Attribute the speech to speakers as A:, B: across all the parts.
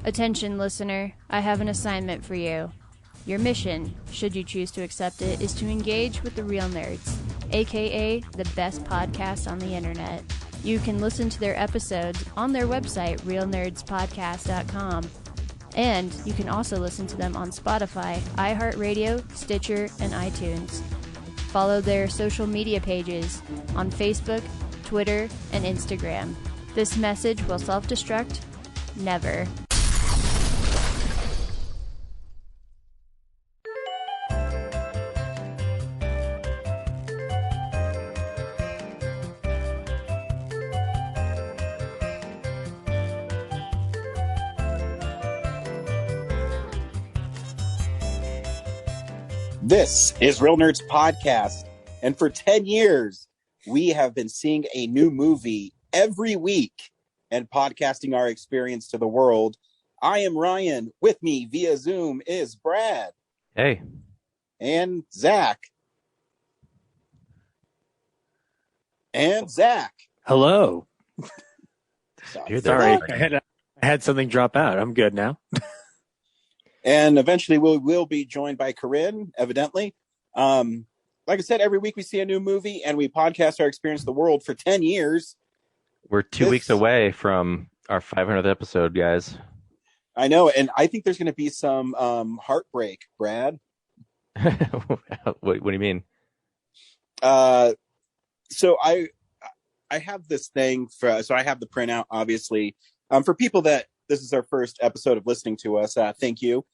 A: Attention, listener, I have an assignment for you. Your mission, should you choose to accept it, is to engage with the Real Nerds, aka the best podcast on the internet. You can listen to their episodes on their website, realnerdspodcast.com. And you can also listen to them on Spotify, iHeartRadio, Stitcher, and iTunes. Follow their social media pages on Facebook, Twitter, and Instagram. This message will self-destruct never.
B: This is Real Nerds Podcast, and for 10 years, we have been seeing a new movie every week and podcasting our experience to the world. I am Ryan. With me via Zoom is Brad.
C: Hey.
B: And Zach. And Zach.
D: Hello.
C: Sorry.
D: I had something drop out. I'm good now.
B: And eventually we will be joined by Corinne, evidently. Like I said, every week we see a new movie and we podcast our experience of the world for 10 years.
C: We're 2 weeks away from our 500th episode, guys.
B: I know, and I think there's going to be some heartbreak, Brad.
C: What do you mean?
B: So I have this thing, so I have the printout, obviously. For people that this is our first episode of listening to us, thank you.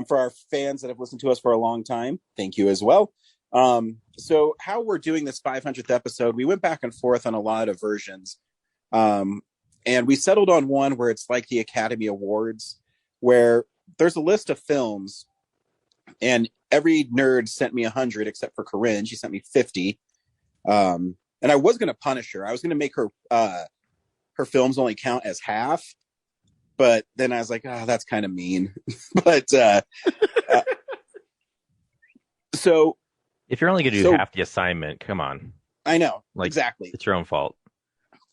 B: For our fans that have listened to us for a long time, thank you as well. So how we're doing this 500th episode, we went back and forth on a lot of versions. And we settled on one where it's like the Academy Awards, where there's a list of films, and every nerd sent me 100 except for Corinne. She sent me 50. And I was going to punish her. I was going to make her films only count as half. But then I was like, that's kind of mean. But so
C: if you're only going to do half the assignment, come on.
B: I know. Exactly.
C: It's your own fault.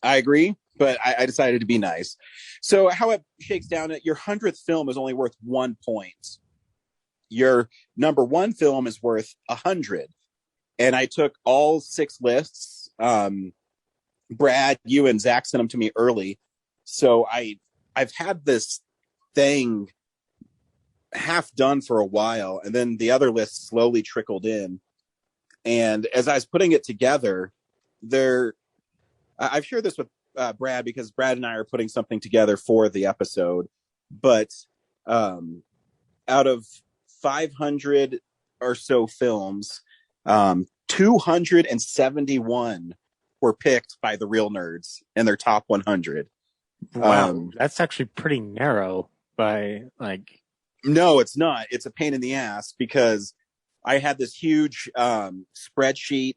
B: I agree, but I decided to be nice. So how it shakes down, your 100th film is only worth 1 point. Your number one film is worth 100. And I took all 6 lists. Brad, you and Zach sent them to me early. So I've had this thing half done for a while, and then the other list slowly trickled in. And as I was putting it together, I've shared this with Brad because Brad and I are putting something together for the episode. But out of 500 or so films, 271 were picked by the Real Nerds in their top 100.
D: Wow, that's actually pretty narrow by
B: No, it's not. It's a pain in the ass because I had this huge spreadsheet,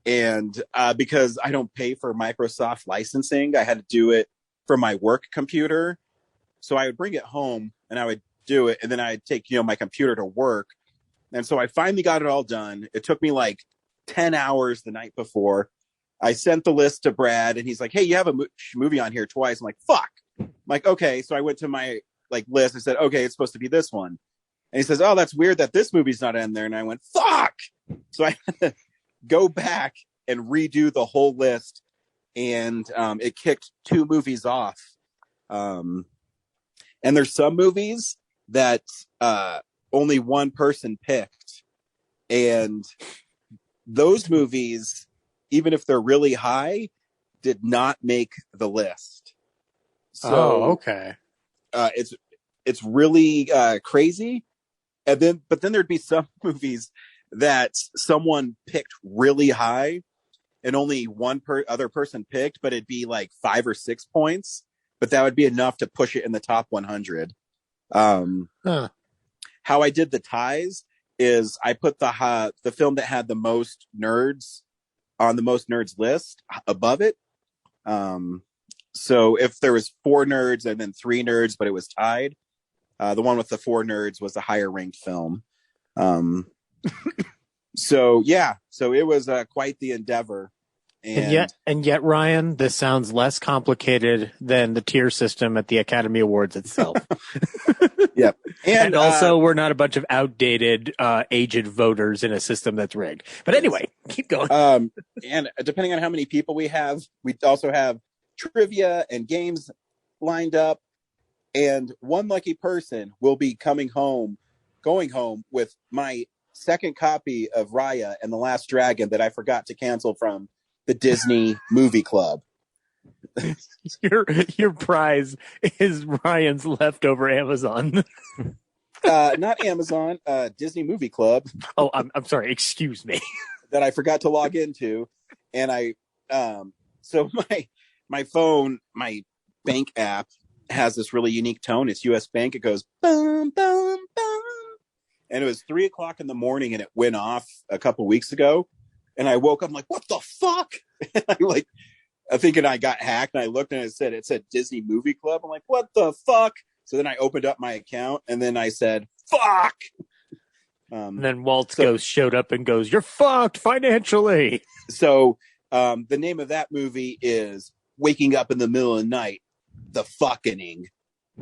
B: and because I don't pay for Microsoft licensing, I had to do it from my work computer. So I would bring it home and I would do it, and then I'd take my computer to work. And so I finally got it all done. It took me like 10 hours the night before. I sent the list to Brad, and he's like, hey, you have a movie on here twice. I'm like, fuck. I'm like, okay. So I went to my list. I said, okay, it's supposed to be this one. And he says, oh, that's weird that this movie's not in there. And I went, fuck. So I had to go back and redo the whole list. And it kicked 2 movies off. And there's some movies that only one person picked. And those movies, even if they're really high, did not make the list. So,
D: okay.
B: It's really crazy. But then there'd be some movies that someone picked really high and only one other person picked, but it'd be like 5 or 6 points. But that would be enough to push it in the top 100. How I did the ties is I put the film that had the most nerds on the most nerds list above it. So if there was 4 nerds and then 3 nerds, but it was tied, the one with the 4 nerds was the higher ranked film. So it was quite the endeavor.
D: And yet, Ryan, this sounds less complicated than the tier system at the Academy Awards itself.
B: Yep.
D: And also, we're not a bunch of outdated, aged voters in a system that's rigged. But anyway, keep going.
B: And depending on how many people we have, we also have trivia and games lined up. And one lucky person will be going home with my second copy of Raya and the Last Dragon that I forgot to cancel from the Disney Movie Club.
D: Your prize is Ryan's leftover Amazon.
B: Not Amazon, Disney Movie Club.
D: Oh, I'm sorry. Excuse me.
B: That I forgot to log into, and so my phone, my bank app has this really unique tone. It's U.S. Bank. It goes boom, boom, boom, and it was 3:00 in the morning, and it went off a couple weeks ago. And I woke up, I'm like, what the fuck? And I'm thinking I got hacked, and I looked and it said Disney Movie Club. I'm like, what the fuck? So then I opened up my account, and then I said, fuck.
D: And then Walt's ghost showed up and goes, you're fucked financially.
B: So the name of that movie is Waking Up in the Middle of the Night, The Fucking,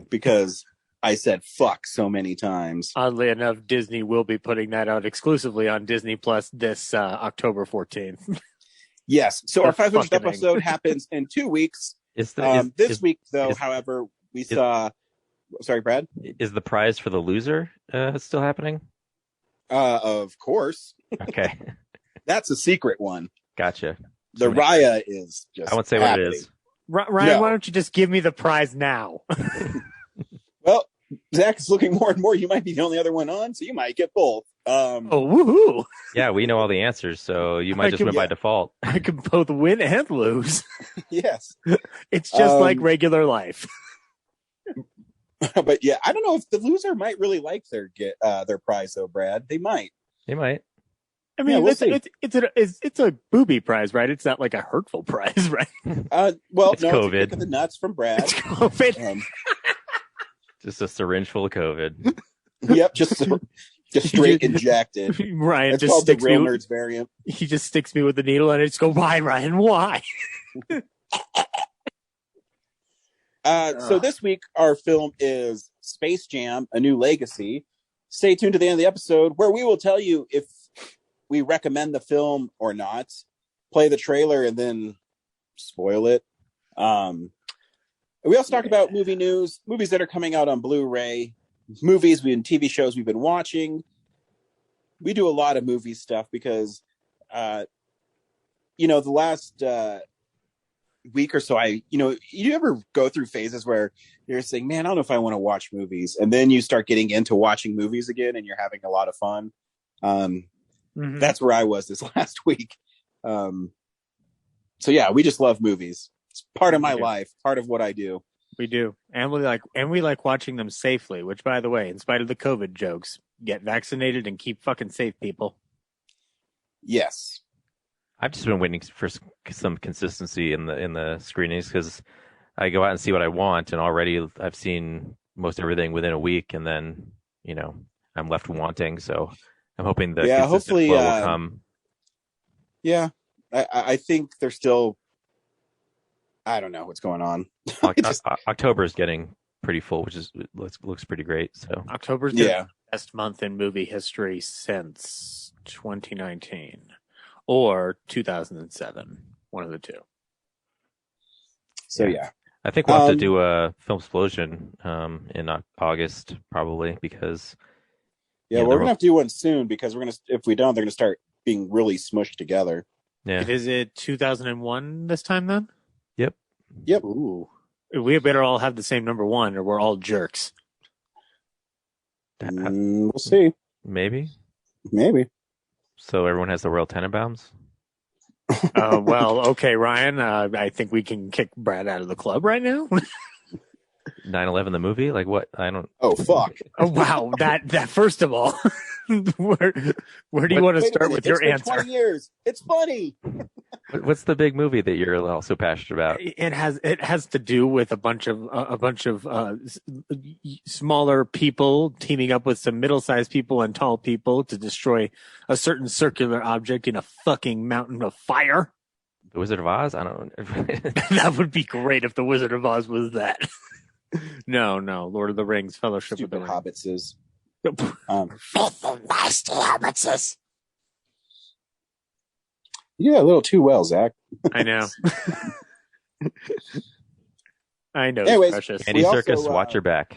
B: because I said fuck so many times.
D: Oddly enough, Disney will be putting that out exclusively on Disney Plus this October 14th.
B: Yes. So our 500th episode happens in 2 weeks. This week, however, we saw... Sorry, Brad?
C: Is the prize for the loser still happening?
B: Of course.
C: Okay.
B: That's a secret one.
C: Gotcha.
B: The Raya is just
C: I won't say
B: happening.
C: what it is.
D: Ryan, why don't you just give me the prize now?
B: Well, Zach is looking more and more. You might be the only other one on, so you might get both.
D: Woohoo!
C: Yeah, we know all the answers, so you might just win by default.
D: I can both win and lose.
B: Yes.
D: It's just like regular life.
B: But yeah, I don't know if the loser might really like their prize though, Brad. They might.
D: I mean, it's a booby prize, right? It's not like a hurtful prize, right?
B: Well,
C: it's
B: no,
C: COVID.
B: It's a kick of the nuts from Brad.
D: It's COVID.
C: Just a syringe full of COVID.
B: Yep, just straight injected.
D: Ryan
B: it's
D: just
B: called the
D: sticks
B: Real
D: me.
B: Nerds variant.
D: He just sticks me with the needle, and I just go, "Why, Ryan? Why?"
B: So this week, our film is Space Jam: A New Legacy. Stay tuned to the end of the episode, where we will tell you if we recommend the film or not. Play the trailer and then spoil it. We also talk about movie news, movies that are coming out on Blu-ray, movies and TV shows we've been watching. We do a lot of movie stuff because, the last week or so, you ever go through phases where you're saying, man, I don't know if I want to watch movies. And then you start getting into watching movies again and you're having a lot of fun. That's where I was this last week. So yeah, we just love movies. It's part of my life, part of what I do.
D: We do. And we like watching them safely, which, by the way, in spite of the COVID jokes, get vaccinated and keep fucking safe, people.
B: Yes.
C: I've just been waiting for some consistency in the screenings because I go out and see what I want, and already I've seen most everything within a week, and then I'm left wanting. So I'm hoping the consistent flow will come.
B: Yeah, I think they're still. I don't know what's going on.
C: October is getting pretty full, which looks pretty great. So
D: October's the best month in movie history since 2019 or 2007, one of the two.
B: So yeah,
C: I think we'll have to do a film explosion in August probably because
B: we're gonna have to do one soon because if we don't, they're gonna start being really smushed together.
C: Yeah,
D: is it 2001 this time then?
B: Yep.
D: Ooh, we better all have the same number one, or we're all jerks.
B: We'll see.
C: Maybe. So everyone has the Royal Tenenbaums?
D: Well, okay, Ryan. I think we can kick Brad out of the club right now.
C: 9/11 the movie? Like what? I don't.
B: Oh fuck!
D: Oh wow! That first of all, where do you want to start with your answer?
B: 20 years. It's funny.
C: What's the big movie that you're also passionate about?
D: It has to do with a bunch of smaller people teaming up with some middle-sized people and tall people to destroy a certain circular object in a fucking mountain of fire.
C: The Wizard of Oz? I don't know.
D: That would be great if the Wizard of Oz was that. No, Lord of the Rings, Fellowship
B: Stupid
D: of the Ring.
B: hobbitses.
D: Filthy, nasty hobbitses.
B: You do that a little too well, Zach.
D: I know. I know.
B: Anyways,
D: Precious.
C: Andy
B: We
C: Circus,
B: also,
C: watch your back.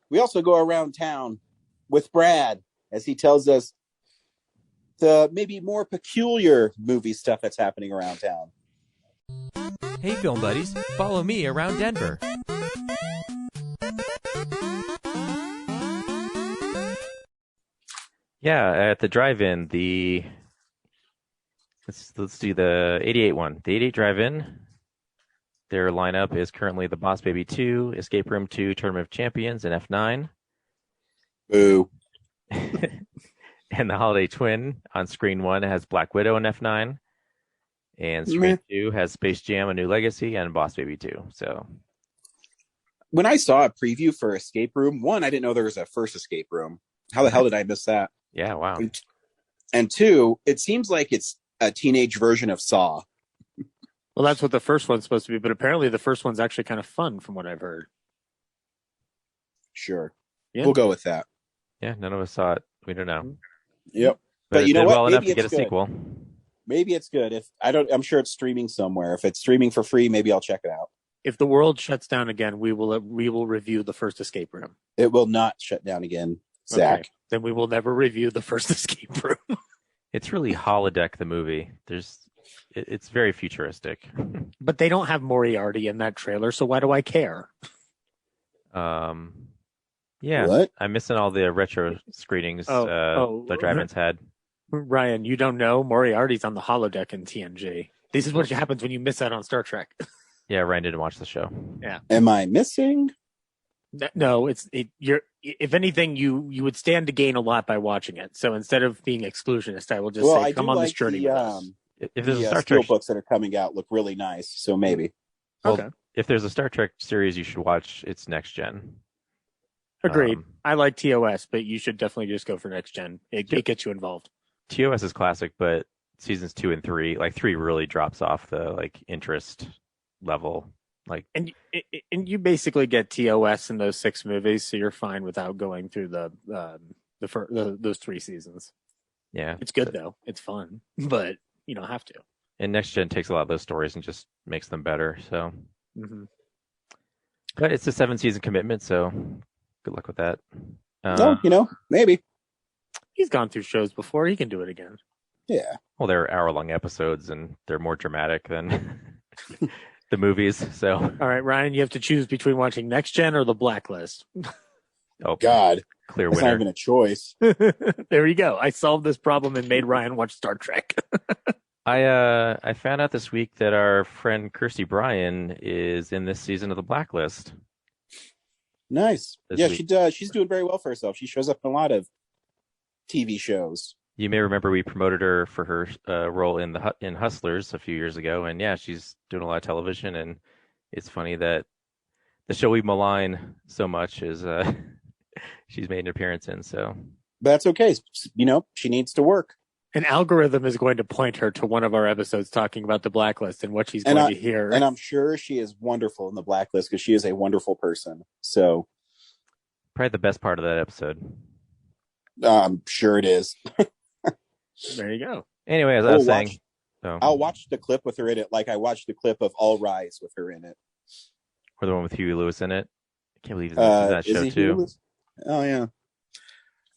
B: We also go around town with Brad as he tells us the maybe more peculiar movie stuff that's happening around town.
E: Hey, film buddies, follow me around Denver.
C: Yeah, at the drive-in, let's do the 88 one. The 88 drive-in, their lineup is currently The Boss Baby 2, Escape Room 2, Tournament of Champions, and F9.
B: Boo.
C: And the Holiday Twin on Screen 1 has Black Widow and F9. And Screen 2 has Space Jam: A New Legacy and Boss Baby 2. So
B: When I saw a preview for Escape Room, one, I didn't know there was a first Escape Room. How the hell did I miss that?
C: yeah, wow.
B: And two, it seems like it's a teenage version of Saw.
D: Well, that's what the first one's supposed to be, but apparently the first one's actually kind of fun from what I've heard.
B: Sure.
D: Yeah.
B: We'll go with that.
C: Yeah, none of us saw it. We don't know.
B: Yep.
C: But
B: But
C: it
B: you know
C: did
B: what?
C: well enough
B: Maybe
C: to get a
B: it's good.
C: sequel.
B: Maybe it's good. I'm sure it's streaming somewhere. If it's streaming for free, maybe I'll check it out.
D: If the world shuts down again, we will review the first Escape Room.
B: It will not shut down again, Zach.
D: Okay. Then we will never review the first Escape Room.
C: It's really holodeck the movie. It's very futuristic.
D: But they don't have Moriarty in that trailer, so why do I care?
C: Yeah,
B: What?
C: I'm missing all the retro screenings the drive-ins had.
D: Ryan, you don't know Moriarty's on the holodeck in TNG. This is what happens when you miss out on Star Trek.
C: Yeah, Ryan didn't watch the show.
D: Yeah.
B: Am I missing?
D: No, you're. If anything, you would stand to gain a lot by watching it. So instead of being exclusionist, I will just say, come on this journey with us.
C: If there's a
B: The
C: Star
B: steel
C: Trek,
B: books that are coming out look really nice, so maybe.
C: well,
D: Okay.
C: if there's a Star Trek series you should watch, it's Next Gen.
D: Agreed. I like TOS, but you should definitely just go for Next Gen. It gets you involved.
C: TOS is classic, but seasons 2 and 3, like 3 really drops off the interest level.
D: And you basically get TOS in those 6 movies, so you're fine without going through those 3 seasons.
C: Yeah,
D: It's good though. It's fun, but you don't have to.
C: and Next Gen takes a lot of those stories and just makes them better. So,
D: Mm-hmm.
C: but it's a 7-season commitment, so good luck with that.
B: Maybe.
D: He's gone through shows before. He can do it again.
B: Yeah.
C: Well, they're hour-long episodes, and they're more dramatic than the movies. So,
D: All right, Ryan, you have to choose between watching Next Gen or The Blacklist.
C: oh,
B: God.
C: clear
B: That's not
C: winner.
B: even a choice.
D: There you go. I solved this problem and made Ryan watch Star Trek.
C: I found out this week that our friend Kirsty Bryan is in this season of The Blacklist.
B: Nice.
C: This
B: Yeah,
C: week.
B: she does. She's doing very well for herself. She shows up in a lot of TV shows.
C: You may remember we promoted her for her role in in Hustlers a few years ago, and yeah, she's doing a lot of television. And it's funny that the show we malign so much is she's made an appearance in. So
B: But that's okay. She needs to work.
D: An algorithm is going to point her to one of our episodes talking about The Blacklist and what she's going to hear.
B: And I'm sure she is wonderful in The Blacklist because she is a wonderful person. So
C: probably the best part of that episode.
B: I'm sure it is.
D: There you go.
C: Anyway, as I was saying,
B: I'll watch the clip with her in it like I watched the clip of All Rise with her in it.
C: or the one with Huey Lewis in it. I can't believe he's in that show too.
B: Oh, yeah.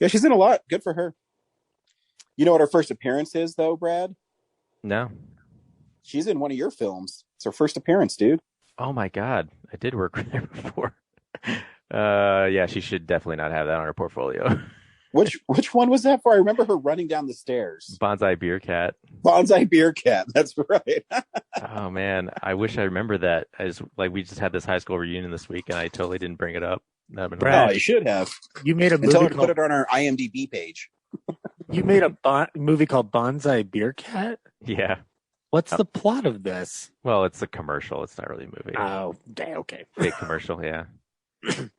B: Yeah, she's in a lot. Good for her. You know what her first appearance is, though, Brad?
C: No.
B: She's in one of your films. It's her first appearance, dude.
C: Oh my God, I did work with her before. Yeah, she should definitely not have that on her portfolio.
B: Which one was that for? I remember her running down the stairs.
C: Bonsai Beer Cat.
B: Bonsai Beer Cat. That's right.
C: Oh man, I wish I remember that. We just had this high school reunion this week, and I totally didn't bring it up. That'd been
D: Brad,
B: Oh, you should have.
D: You made a
B: And tell her
D: movie
B: to put it on our IMDb page.
D: You made a movie called Bonsai Beer Cat?
C: Yeah.
D: What's the plot of this?
C: Well, it's a commercial. It's not really a movie.
D: Oh, okay.
C: Fake commercial. Yeah.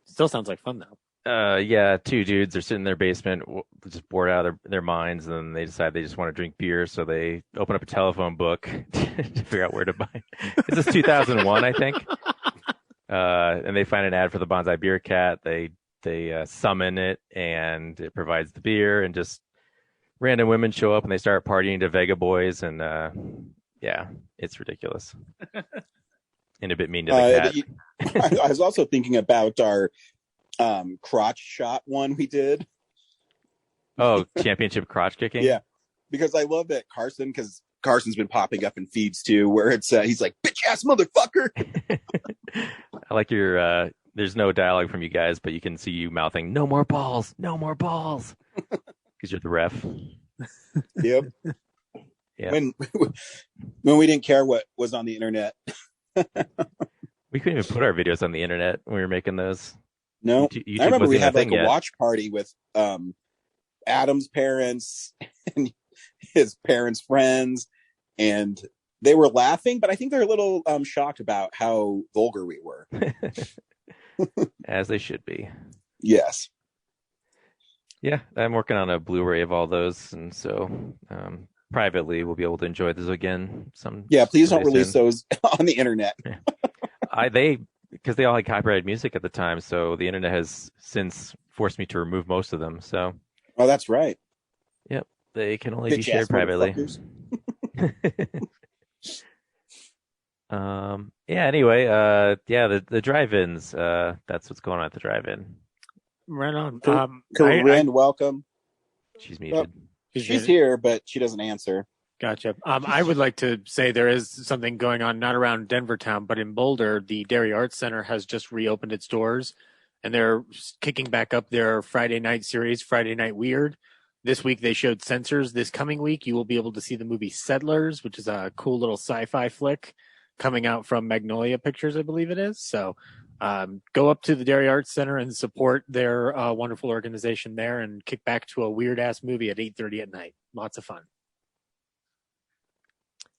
D: Still sounds like fun though.
C: Yeah, two dudes are sitting in their basement, just bored out of their minds, and then they decide they just want to drink beer, so they open up a telephone book to figure out where to buy. This is 2001, I think. And they find an ad for the Bonsai Beer Cat. They summon it, and it provides the beer, and just random women show up, and they start partying to Vega Boys, and yeah, it's ridiculous. And a bit mean to the cat.
B: I was also thinking about our crotch shot one we did.
C: Oh, championship crotch kicking?
B: Yeah, because I love that because Carson's been popping up in feeds too, where it's he's like, bitch ass motherfucker.
C: I like your there's no dialogue from you guys, but you can see you mouthing, no more balls, because you're the ref.
B: Yep.
C: Yeah.
B: When we didn't care what was on the internet.
C: We couldn't even put our videos on the internet when we were making those.
B: No,
C: YouTube
B: I remember we
C: wasn't
B: had
C: a thing
B: like a
C: yet.
B: watch party with Adam's parents and his parents' friends, and they were laughing, but I think they're a little shocked about how vulgar we were.
C: As they should be.
B: Yes.
C: Yeah, I'm working on a Blu-ray of all those, and so privately we'll be able to enjoy those again.
B: Yeah, please don't
C: soon.
B: release those on the internet.
C: Because they all had copyrighted music at the time, so the internet has since forced me to remove most of them. So,
B: Oh, that's right.
C: Yep, they can only be
B: Bitch
C: shared
B: ass
C: privately. Yeah. Anyway, the drive-ins. That's what's going on at the drive-in.
D: Right on.
B: Corinne, welcome.
C: She's muted.
B: She's here, but she doesn't answer.
D: Gotcha. I would like to say there is something going on, not around Denver town, but in Boulder. The Dairy Arts Center has just reopened its doors, and they're kicking back up their Friday night series, Friday Night Weird. This week they showed Censors. This coming week you will be able to see the movie Settlers, which is a cool little sci-fi flick coming out from Magnolia Pictures, I believe it is. So go up to the Dairy Arts Center and support their wonderful organization there, and kick back to a weird-ass movie at 8:30 at night. Lots of fun.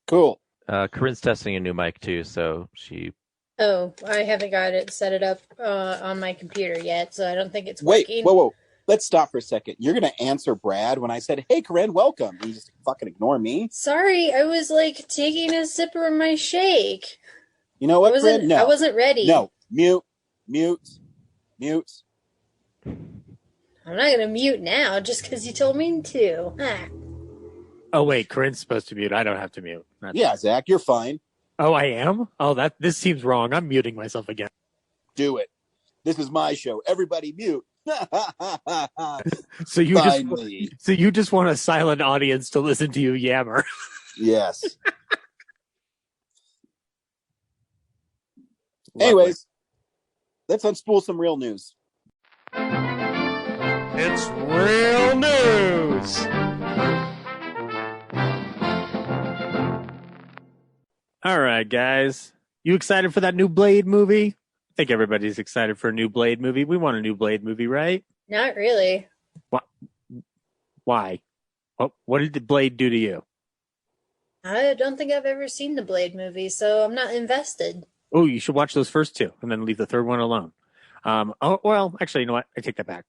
B: Cool.
C: Corinne's testing a new mic too, so she.
F: Oh, I haven't got it set it up on my computer yet, so I don't think it's
B: Wait,
F: working.
B: whoa. Let's stop for a second. You're going to answer Brad when I said, hey, Corinne, welcome. You just fucking ignore me.
F: Sorry, I was like taking a sip of my shake.
B: You know what, Corinne? No.
F: I wasn't ready.
B: No. Mute.
F: I'm not going to mute now just because you told me to. Ah.
D: Oh, wait, Corinne's supposed to mute. I don't have to mute.
B: Yeah, Zach, you're fine.
D: Oh, I am? Oh, this seems wrong. I'm muting myself again.
B: Do it. This is my show. Everybody mute.
D: So you just want a silent audience to listen to you yammer.
B: Yes. Anyways, let's unspool some real news.
E: It's real news.
D: All right, guys. You excited for that new Blade movie? I think everybody's excited for a new Blade movie. We want a new Blade movie, right?
F: Not really.
D: Why? What did the Blade do to you?
F: I don't think I've ever seen the Blade movie, so I'm not invested.
D: Oh, you should watch those first two and then leave the third one alone. Actually, you know what? I take that back.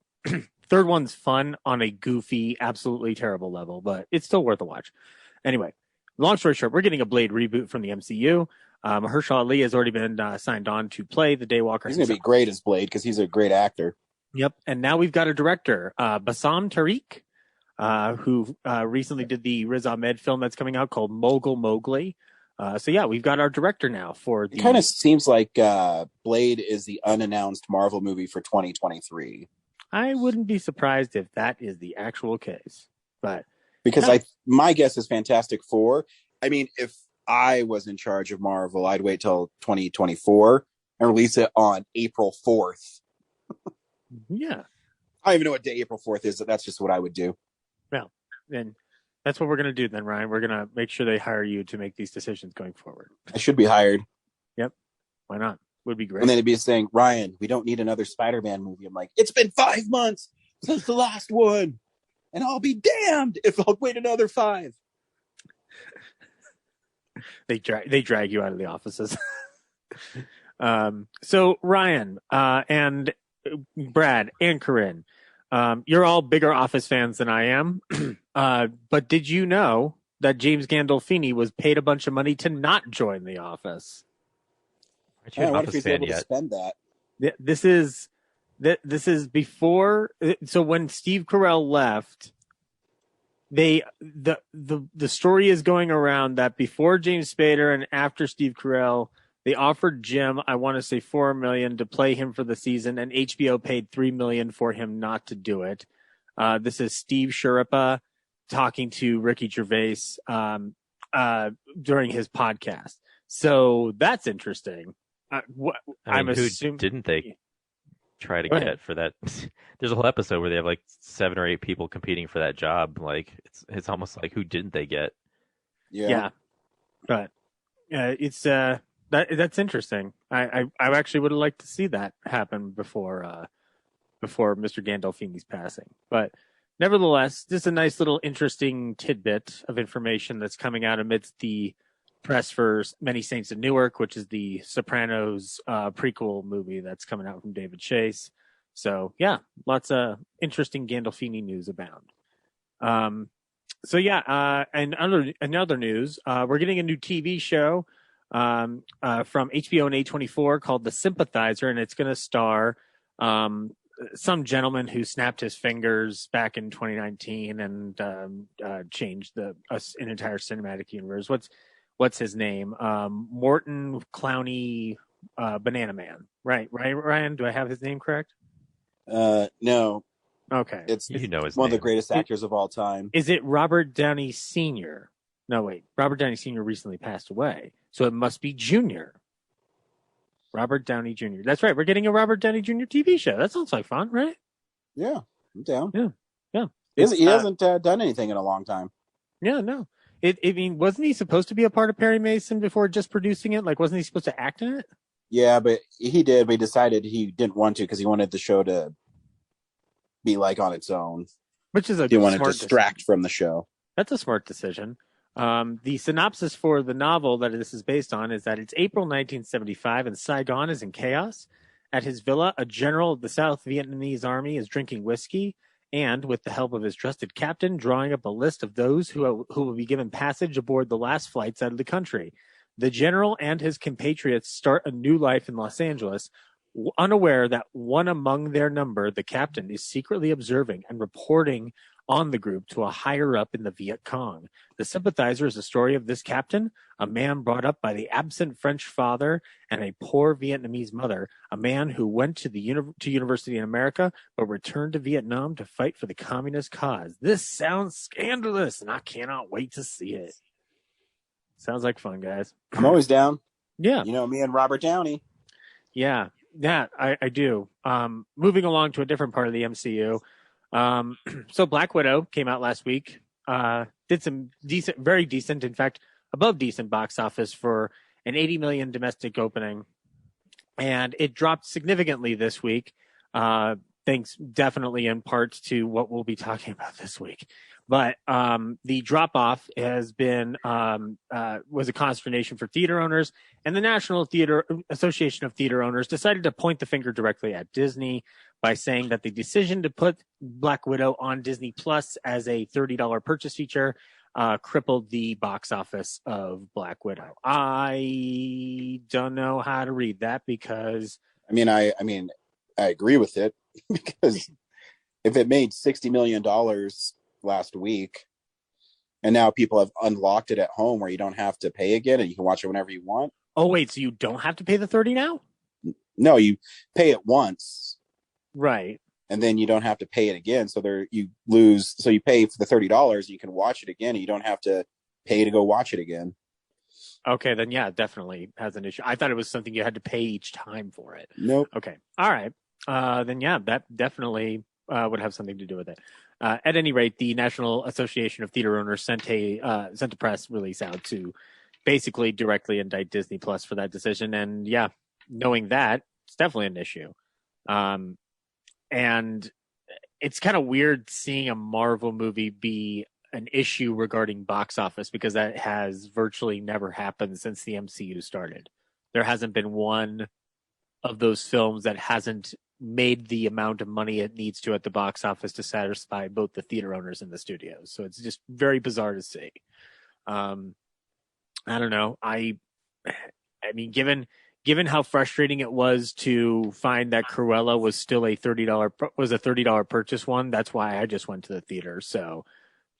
D: Third one's fun on a goofy, absolutely terrible level, but it's still worth a watch. Anyway, long story short, we're getting a Blade reboot from the MCU. Mahershala Ali has already been signed on to play the Daywalker.
B: He's going to be great as Blade because he's a great actor.
D: Yep. And now we've got a director, Bassam Tariq, who recently did the Riz Ahmed film that's coming out called Mogul Mowgli. We've got our director now for the...
B: It kind of seems like Blade is the unannounced Marvel movie for 2023.
D: I wouldn't be surprised if that is the actual case. But
B: because my guess is Fantastic Four. I mean, if I was in charge of Marvel, I'd wait till 2024 and release it on April 4th.
D: Yeah.
B: I don't even know what day April 4th is, but that's just what I would do.
D: Well, then that's what we're going to do then, Ryan. We're going to make sure they hire you to make these decisions going forward.
B: I should be hired.
D: Yep. Why not? Would be great.
B: And then it'd be saying, Ryan, we don't need another Spider-Man movie. I'm like, it's been 5 months since the last one, and I'll be damned if I'll wait another 5.
D: They drag you out of the offices. So Ryan, and Brad and Corinne, you're all bigger Office fans than I am. But did you know that James Gandolfini was paid a bunch of money to not join The Office?
C: Aren't you an
B: I wonder if
C: Office
B: he's
C: fan
B: able to
C: yet?
B: spend that.
D: This is before. So when Steve Carell left, the story is going around that before James Spader and after Steve Carell, they offered Jim, I want to say $4 million to play him for the season, and HBO paid $3 million for him not to do it. This is Steve Sciarippa talking to Ricky Gervais during his podcast. So that's interesting. I'm
C: who
D: assuming
C: didn't they try to
D: Go ahead.
C: get for that? There's a whole episode where they have like 7 or 8 people competing for that job. Like it's almost like who didn't they get?
D: Yeah, but it's that's interesting. I actually would have liked to see that happen before Mr. Gandolfini's passing. But nevertheless, this is a nice little interesting tidbit of information that's coming out amidst the press for Many Saints of Newark, which is the Sopranos prequel movie that's coming out from David Chase. So yeah, lots of interesting Gandolfini news abound. So yeah, and another news, we're getting a new TV show from HBO and A24 called The Sympathizer, and it's going to star some gentleman who snapped his fingers back in 2019 and changed an entire cinematic universe. What's his name? Morton Clowney, Banana Man. Right, Ryan? Do I have his name correct?
B: No.
C: His
B: Okay. It's one
C: name.
B: of the greatest actors of all time.
D: Is it Robert Downey Sr.? No, wait. Robert Downey Sr. recently passed away, so it must be Jr. Robert Downey Jr. That's right. We're getting a Robert Downey Jr. TV show. That sounds like fun, right?
B: Yeah, I'm down.
D: Yeah.
B: He hasn't done anything in a long time.
D: Yeah, no. I mean, wasn't he supposed to be a part of Perry Mason before just producing it? Like, wasn't he supposed to act in it?
B: Yeah, but he did. But he decided he didn't want to because he wanted the show to be like on its own.
D: Which is a
B: He wanted to
D: smart
B: distract
D: decision.
B: from the show.
D: That's a smart decision. The synopsis for the novel that this is based on is that it's April 1975 and Saigon is in chaos. At his villa, a general of the South Vietnamese army is drinking whiskey and, with the help of his trusted captain, drawing up a list of those who will be given passage aboard the last flights out of the country. The general and his compatriots start a new life in Los Angeles, unaware that one among their number, the captain, is secretly observing and reporting on the group to a higher up in the Viet Cong. The Sympathizer is the story of this captain, a man brought up by the absent French father and a poor Vietnamese mother, a man who went to university in America but returned to Vietnam to fight for the communist cause. This sounds scandalous, and I cannot wait to see it. Sounds like fun, guys.
B: I'm always down.
D: Yeah.
B: You know me and Robert Downey.
D: Yeah, I do. Moving along to a different part of the MCU. So Black Widow came out last week. Did some very decent, in fact, above decent box office for an 80 million domestic opening. And it dropped significantly this week. Thanks definitely in part to what we'll be talking about this week. But the drop off has been was a consternation for theater owners, and the National Theater Association of Theater Owners decided to point the finger directly at Disney by saying that the decision to put Black Widow on Disney Plus as a $30 purchase feature crippled the box office of Black Widow. I don't know how to read that because
B: I agree with it because if it made $60 million last week and now people have unlocked it at home where you don't have to pay again and you can watch it whenever you want.
D: Oh, wait, so you don't have to pay the $30 now?
B: No, you pay it once.
D: Right.
B: And then you don't have to pay it again. So you lose. So you pay for the $30, you can watch it again and you don't have to pay to go watch it again.
D: Okay, then yeah, it definitely has an issue. I thought it was something you had to pay each time for it.
B: Nope.
D: Okay. All right. Then yeah, that definitely would have something to do with it. At any rate, the National Association of Theater Owners sent a press release out to basically directly indict Disney Plus for that decision. And yeah, knowing that, it's definitely an issue. And it's kind of weird seeing a Marvel movie be an issue regarding box office because that has virtually never happened since the MCU started. There hasn't been one of those films that hasn't made the amount of money it needs to at the box office to satisfy both the theater owners and the studios. So it's just very bizarre to see. I don't know. I mean, given how frustrating it was to find that Cruella was still a $30 purchase one, that's why I just went to the theater. So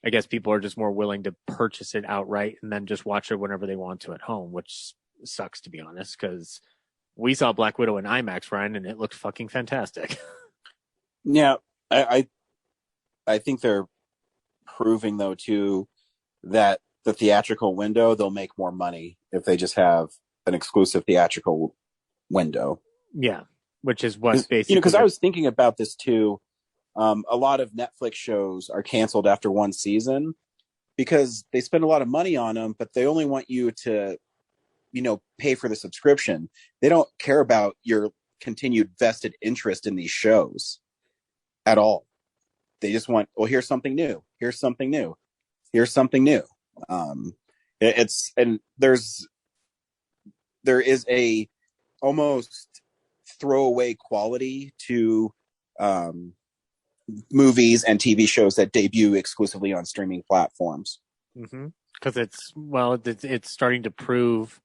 D: I guess people are just more willing to purchase it outright and then just watch it whenever they want to at home, which sucks, to be honest, because we saw Black Widow in IMAX, Ryan, and it looked fucking fantastic.
B: Yeah, I think they're proving, though, too, that the theatrical window, they'll make more money if they just have an exclusive theatrical window.
D: Yeah, which is what basically...
B: because I was thinking about this, too. A lot of Netflix shows are canceled after one season because they spend a lot of money on them, but they only want you to, pay for the subscription. They don't care about your continued vested interest in these shows at all. They just want, well, here's something new. Here's something new. Here's something new. There is a almost throwaway quality to movies and TV shows that debut exclusively on streaming platforms.
D: Because it's starting to prove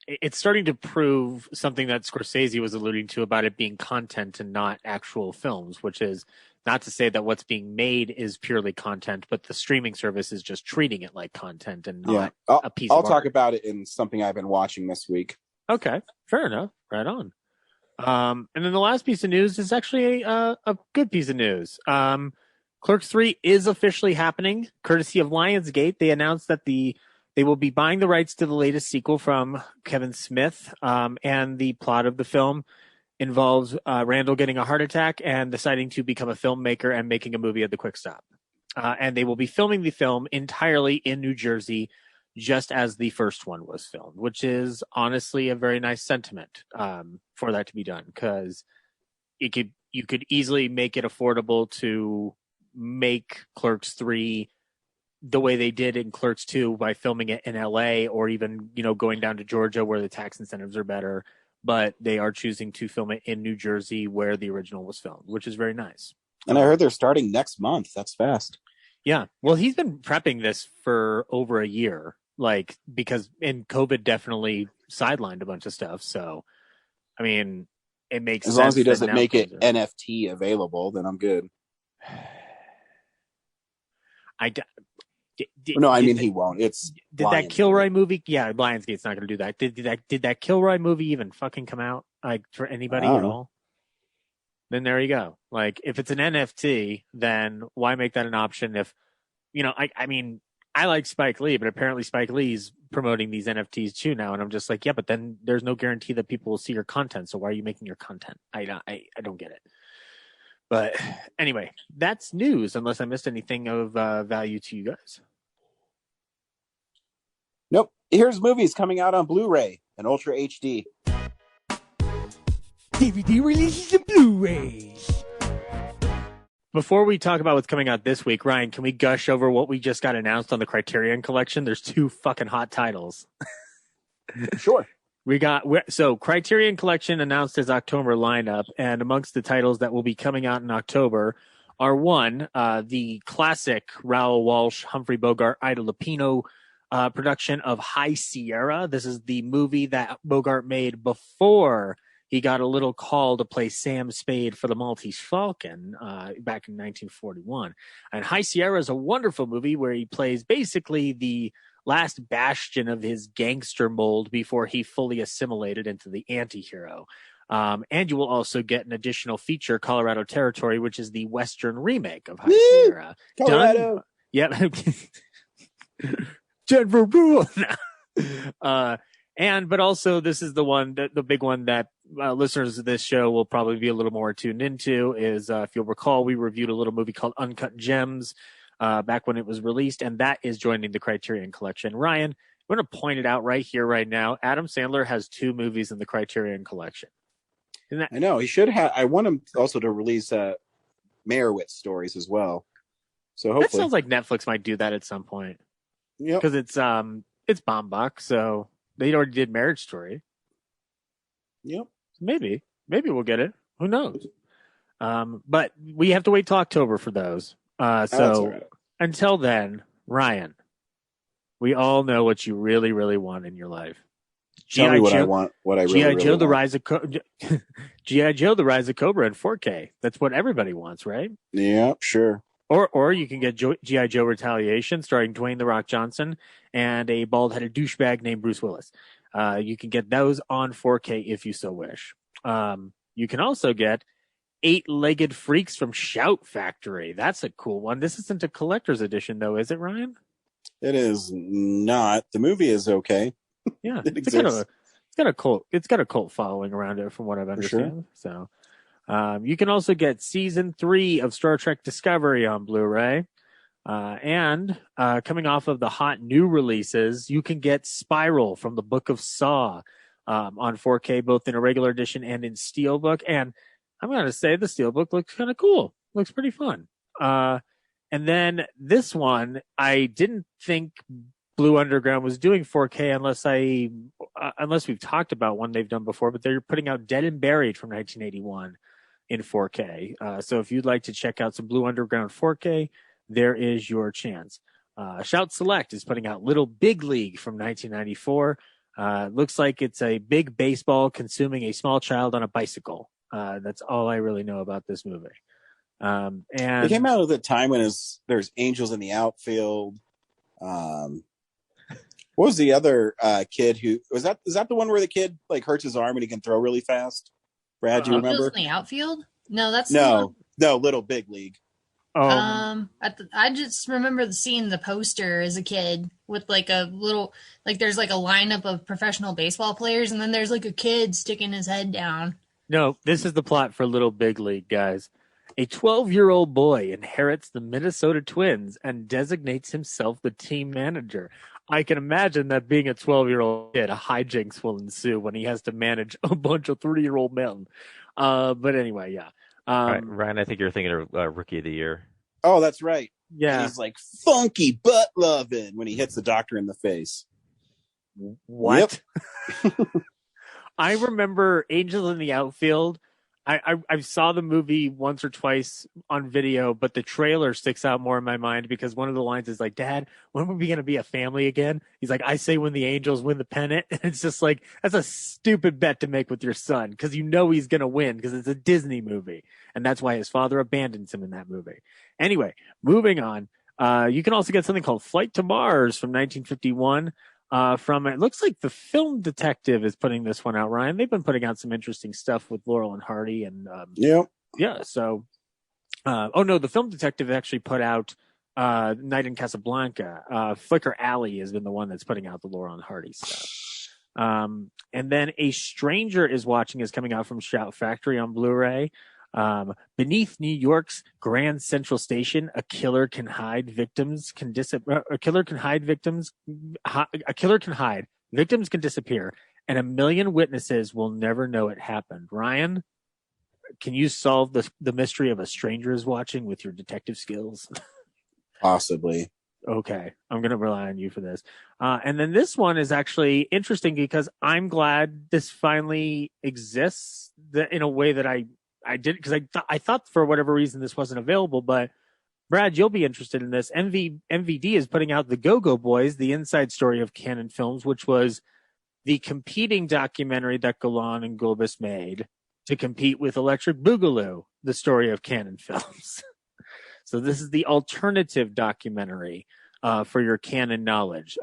D: it's starting to prove something that Scorsese was alluding to about it being content and not actual films, which is not to say that what's being made is purely content, but the streaming service is just treating it like content and not a piece of art.
B: I'll talk about it in something I've been watching this week.
D: Okay, fair enough. Right on. And then the last piece of news is actually a good piece of news. Clerks 3 is officially happening, courtesy of Lionsgate. They announced that they will be buying the rights to the latest sequel from Kevin Smith, and the plot of the film involves Randall getting a heart attack and deciding to become a filmmaker and making a movie at the Quick Stop. And they will be filming the film entirely in New Jersey, just as the first one was filmed, which is honestly a very nice sentiment for that to be done, because you could easily make it affordable to make Clerks 3 the way they did in Clerks 2 by filming it in LA, or even, going down to Georgia where the tax incentives are better. But they are choosing to film it in New Jersey where the original was filmed, which is very nice.
B: And I heard they're starting next month. That's fast.
D: Yeah. Well, he's been prepping this for over a year, because COVID definitely sidelined a bunch of stuff. So, I mean, it makes sense.
B: As long as he doesn't make it NFT available, then I'm good. He won't.
D: Did that Kilroy movie? Yeah, Lionsgate's not going to do that. Did that Kilroy movie even fucking come out for anybody at all? Then there you go. If it's an NFT, then why make that an option? If I like Spike Lee, but apparently Spike Lee's promoting these NFTs too now, and I'm just like, yeah, but then there's no guarantee that people will see your content. So why are you making your content? I don't get it. But anyway, that's news, unless I missed anything of value to you guys.
B: Nope. Here's movies coming out on Blu-ray and Ultra HD.
E: DVD releases and Blu-rays.
D: Before we talk about what's coming out this week, Ryan, can we gush over what we just got announced on the Criterion Collection? There's 2 fucking hot titles.
B: Sure.
D: So Criterion Collection announced its October lineup, and amongst the titles that will be coming out in October are the classic Raoul Walsh, Humphrey Bogart, Ida Lupino production of High Sierra. This is the movie that Bogart made before he got a little call to play Sam Spade for the Maltese Falcon back in 1941. And High Sierra is a wonderful movie where he plays basically the last bastion of his gangster mold before he fully assimilated into the anti-hero. And you will also get an additional feature, Colorado Territory, which is the Western remake of High Sierra.
B: Colorado.
D: Yep. Denver rule. But also this is the big one that listeners of this show will probably be a little more tuned into is, if you'll recall, we reviewed a little movie called Uncut Gems back when it was released, and that is joining the Criterion Collection. Ryan, I'm going to point it out right here, right now. Adam Sandler has 2 movies in the Criterion Collection.
B: I know he should have. I want him also to release Meyerowitz stories as well. So hopefully,
D: that sounds like Netflix might do that at some point.
B: Yeah,
D: because it's Baumbach, so they already did Marriage Story.
B: Yep,
D: maybe. Maybe we'll get it. Who knows? But we have to wait till October for those.
B: That's all
D: So
B: right.
D: until then, Ryan, we all know what you really, really want in your life.
B: Tell me what I want. What I really,
D: G.I.
B: really
D: Joe: The
B: want.
D: Rise of G.I. Joe: The Rise of Cobra in 4K. That's what everybody wants, right?
B: Yeah, sure.
D: Or you can get G.I. Joe: Retaliation, starring Dwayne "The Rock" Johnson and a bald-headed douchebag named Bruce Willis. You can get those on 4K if you so wish. You can also get Eight-Legged Freaks from Shout Factory. That's a cool one. This isn't a collector's edition, though, is it, Ryan?
B: It is not. The movie is okay.
D: Yeah,
B: It
D: it's got
B: exists.
D: it's got a cult following around it, from what I've
B: For
D: understood. So, you can also get season 3 of Star Trek Discovery on Blu-ray, and coming off of the hot new releases, you can get Spiral from the Book of Saw on 4K, both in a regular edition and in Steelbook. And I'm gonna say the Steelbook looks kind of cool. Looks pretty fun. And then this one, I didn't think Blue Underground was doing 4K unless we've talked about one they've done before, but they're putting out Dead and Buried from 1981 in 4K. So if you'd like to check out some Blue Underground 4K, there is your chance. Shout Select is putting out Little Big League from 1994. Looks like it's a big baseball consuming a small child on a bicycle. That's all I really know about this movie. And
B: It came out at the time when there's Angels in the Outfield. What was the other kid who was that? Is that the one where the kid like hurts his arm and he can throw really fast? Brad, do you
F: Angels
B: remember?
F: in the outfield? No, that's the one.
B: No, Little Big League.
F: I just remember seeing the poster as a kid with like a little, like there's like a lineup of professional baseball players, and then there's like a kid sticking his head down.
D: No, this is the plot for Little Big League, guys. A 12-year-old boy inherits the Minnesota Twins and designates himself the team manager. I can imagine that being a 12-year-old kid, a hijinks will ensue when he has to manage a bunch of 3-year-old men. But anyway, yeah.
C: Ryan, I think you're thinking of Rookie of the Year.
B: Oh, that's right.
D: Yeah.
B: And he's like funky butt loving when he hits the doctor in the face.
D: What? Yep. I remember Angels in the Outfield. I saw the movie once or twice on video, but the trailer sticks out more in my mind because one of the lines is like, "Dad, when are we going to be a family again?" He's like, "I say when the Angels win the pennant." And it's just like, that's a stupid bet to make with your son because you know he's going to win because it's a Disney movie. And that's why his father abandons him in that movie. Anyway, moving on. You can also get something called Flight to Mars from 1951. From it looks like the Film Detective is putting this one out, Ryan. They've been putting out some interesting stuff with Laurel and Hardy and yeah. So the Film Detective actually put out Night in Casablanca. Flicker Alley has been the one that's putting out the Laurel and Hardy stuff. And then A Stranger is Watching is coming out from Shout Factory on Blu-ray. Beneath New York's Grand Central Station, a killer can hide. Victims can disappear, and a million witnesses will never know it happened. Ryan, can you solve the mystery of A Stranger is Watching with your detective skills?
B: Possibly.
D: Okay, I'm going to rely on you for this. And then this one is actually interesting because I'm glad this finally exists in a way that I did, because I thought for whatever reason this wasn't available. But Brad, you'll be interested in this. MVD is putting out The Go-Go Boys, the inside story of Canon Films, which was the competing documentary that Golan and Globus made to compete with Electric Boogaloo, the story of Canon Films. So this is the alternative documentary for your Canon knowledge.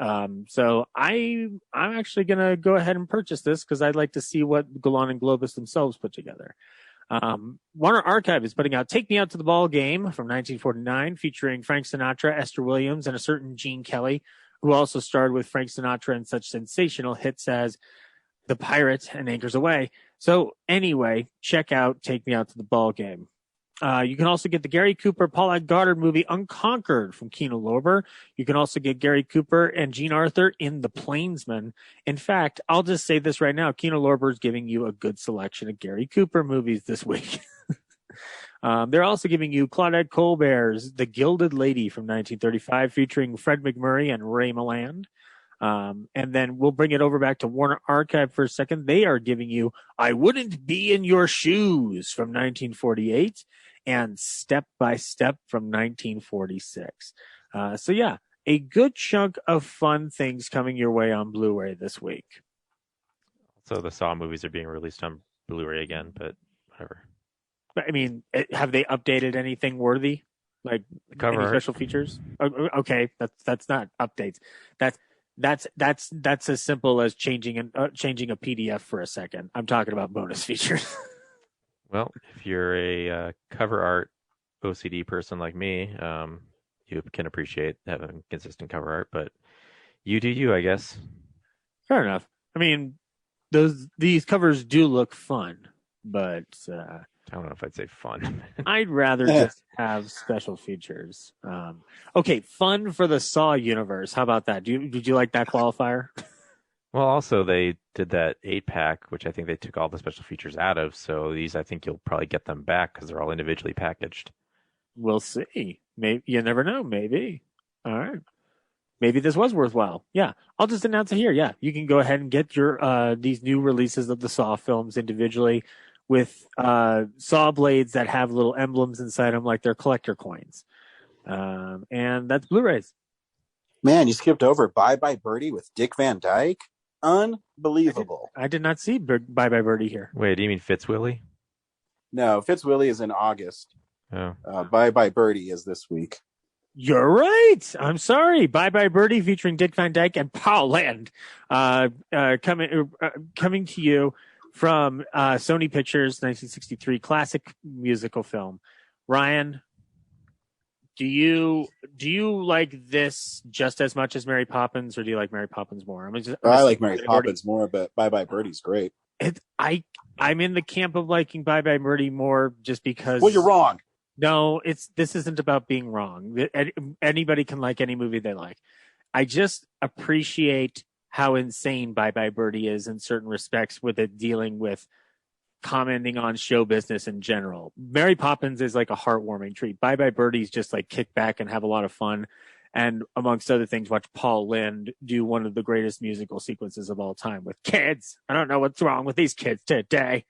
D: So I'm actually going to go ahead and purchase this because I'd like to see what Golan and Globus themselves put together. Warner Archive is putting out Take Me Out to the Ball Game from 1949, featuring Frank Sinatra, Esther Williams, and a certain Gene Kelly, who also starred with Frank Sinatra in such sensational hits as The Pirate and Anchors Away. So anyway, check out Take Me Out to the Ball Game. You can also get the Gary Cooper, Paulette Goddard movie Unconquered from Kino Lorber. You can also get Gary Cooper and Jean Arthur in The Plainsman. In fact, I'll just say this right now. Kino Lorber is giving you a good selection of Gary Cooper movies this week. They're also giving you Claudette Colbert's The Gilded Lady from 1935, featuring Fred McMurray and Ray Milland. And then we'll bring it over back to Warner Archive for a second. They are giving you I Wouldn't Be in Your Shoes from 1948 and Step by Step from 1946. So yeah, a good chunk of fun things coming your way on Blu-ray this week.
C: So the Saw movies are being released on Blu-ray again, but whatever.
D: But, I mean, have they updated anything worthy? Like
C: The cover
D: any
C: art.
D: special features? Okay, that's not updates. That's as simple as changing a PDF for a second. I'm talking about bonus features.
C: Well, if you're a cover art OCD person like me, you can appreciate having consistent cover art, but you do you, I guess.
D: Fair enough. I mean, these covers do look fun, but
C: I don't know if I'd say fun.
D: I'd rather just have special features. Okay, fun for the Saw universe. How about that? Did you like that qualifier?
C: Well, also they did that 8-pack, which I think they took all the special features out of. So these, I think you'll probably get them back because they're all individually packaged.
D: We'll see. Maybe you never know. Maybe. All right. Maybe this was worthwhile. Yeah, I'll just announce it here. Yeah, you can go ahead and get your these new releases of the Saw films individually with saw blades that have little emblems inside them, like they're collector coins. And that's Blu-rays.
B: Man, you skipped over Bye Bye Birdie with Dick Van Dyke. Unbelievable.
D: I did not see Bye Bye Birdie here.
C: Wait, do you mean Fitzwilly?
B: No, Fitzwilly is in August.
C: Oh,
B: Bye Bye Birdie is this week.
D: You're right. I'm sorry. Bye Bye Birdie featuring Dick Van Dyke and Paul Land coming to you from Sony Pictures 1963 classic musical film. Ryan, do you like this just as much as Mary Poppins, or do you like Mary Poppins more?
B: I like Mary Poppins more, but Bye Bye Birdie's great.
D: I'm in the camp of liking Bye Bye Birdie more just because.
B: Well, you're wrong.
D: No, this isn't about being wrong. Anybody can like any movie they like. I just appreciate how insane Bye Bye Birdie is in certain respects with it dealing with commenting on show business in general. Mary Poppins is like a heartwarming treat. Bye Bye Birdie's just like kick back and have a lot of fun. And amongst other things, watch Paul Lynde do one of the greatest musical sequences of all time with kids. I don't know what's wrong with these kids today.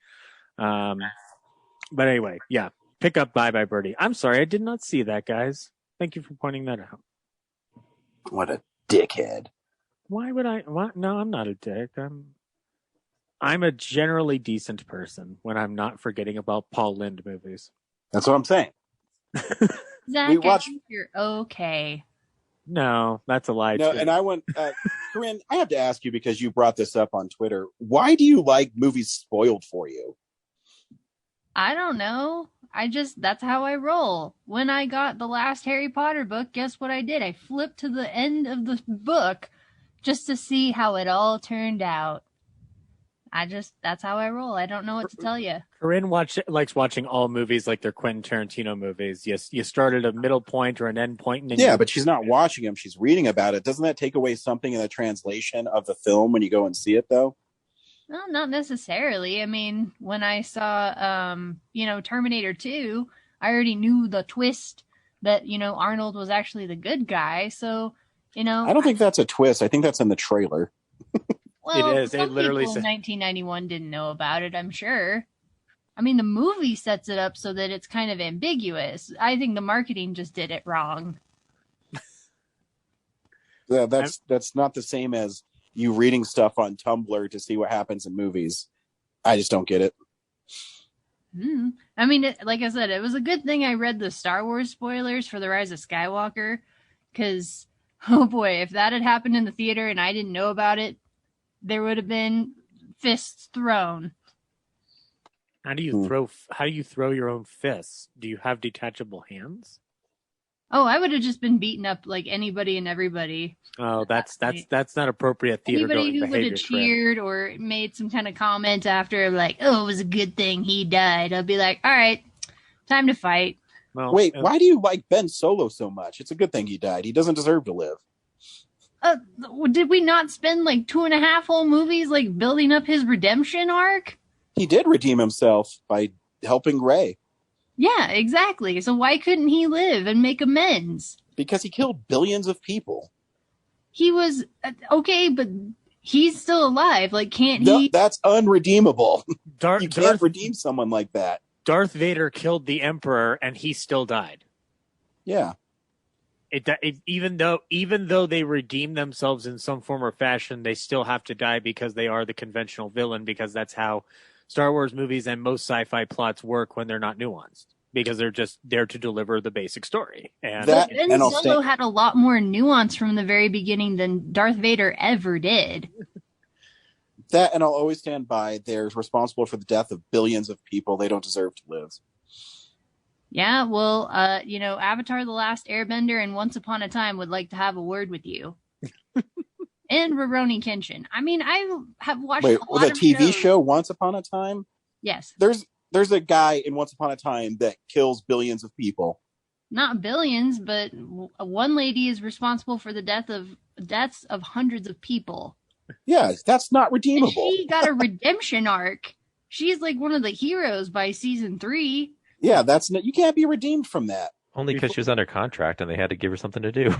D: But anyway, yeah. Pick up Bye Bye Birdie. I'm sorry, I did not see that, guys. Thank you for pointing that out.
B: What a dickhead.
D: Why would I? What? No, I'm not a dick. I'm a generally decent person when I'm not forgetting about Paul Lynde movies.
B: That's what I'm saying.
A: Zach,
B: We watched-
A: I think you're okay.
D: No, that's a lie.
B: No,
D: too.
B: and I want, Corinne, I have to ask you because you brought this up on Twitter. Why do you like movies spoiled for you?
A: I don't know. That's how I roll. When I got the last Harry Potter book, guess what I did? I flipped to the end of the book just to see how it all turned out. That's how I roll. I don't know what to tell you.
D: Corinne likes watching all movies like they're Quentin Tarantino movies. Yes, you start at a middle point or an end point. And then
B: Yeah, but she's not watching them. She's reading about it. Doesn't that take away something in the translation of the film when you go and see it, though?
A: No, not necessarily. I mean, when I saw, Terminator 2, I already knew the twist that, Arnold was actually the good guy. So,
B: I don't think that's a twist. I think that's in the trailer.
A: Well,
D: It is. It
A: some
D: literally
A: people in
D: said-
A: 1991 didn't know about it, I'm sure. I mean, the movie sets it up so that it's kind of ambiguous. I think the marketing just did it wrong.
B: Yeah, that's not the same as you reading stuff on Tumblr to see what happens in movies. I just don't get it.
A: I mean, like I said, it was a good thing I read the Star Wars spoilers for The Rise of Skywalker, because, oh boy, if that had happened in the theater and I didn't know about it, there would have been fists thrown.
D: How do you throw your own fists? Do you have detachable hands?
A: Oh, I would have just been beaten up like anybody and everybody.
D: Oh, that's not appropriate theater
A: Anybody
D: going
A: who would
D: behavior.
A: have cheered or made some kind of comment after, like, "Oh, it was a good thing he died," I'll be like, "All right, time to fight."
D: Well,
B: Wait, why do you like Ben Solo so much? It's a good thing he died. He doesn't deserve to live.
A: Did we not spend like 2.5 whole movies like building up his redemption arc?
B: He did redeem himself by helping Rey.
A: Yeah, exactly. So why couldn't he live and make amends?
B: Because he killed billions of people.
A: He was okay, but he's still alive. Like, can't
B: No,
A: he?
B: that's unredeemable. You can't
D: Darth
B: redeem someone like that.
D: Darth Vader killed the Emperor, and he still died.
B: Yeah.
D: Even though they redeem themselves in some form or fashion, they still have to die because they are the conventional villain. Because that's how Star Wars movies and most sci-fi plots work when they're not nuanced. Because they're just there to deliver the basic story. And
B: That-
A: Ben
B: and I'll
A: Solo had a lot more nuance from the very beginning than Darth Vader ever did.
B: That, and I'll always stand by, they're responsible for the death of billions of people. They don't deserve to live.
A: Yeah, well, Avatar: The Last Airbender and Once Upon a Time would like to have a word with you. And Rurouni Kenshin. I mean, I have watched
B: Wait,
A: a lot
B: the
A: of
B: TV
A: shows.
B: show Once Upon a Time?
A: Yes.
B: There's a guy in Once Upon a Time that kills billions of people.
A: Not billions, but one lady is responsible for the deaths of hundreds of people.
B: Yeah, that's not
A: And
B: redeemable.
A: she got a redemption arc. She's like one of the heroes by season 3.
B: Yeah, you can't be redeemed from that.
C: Only because she was under contract and they had to give her something to do.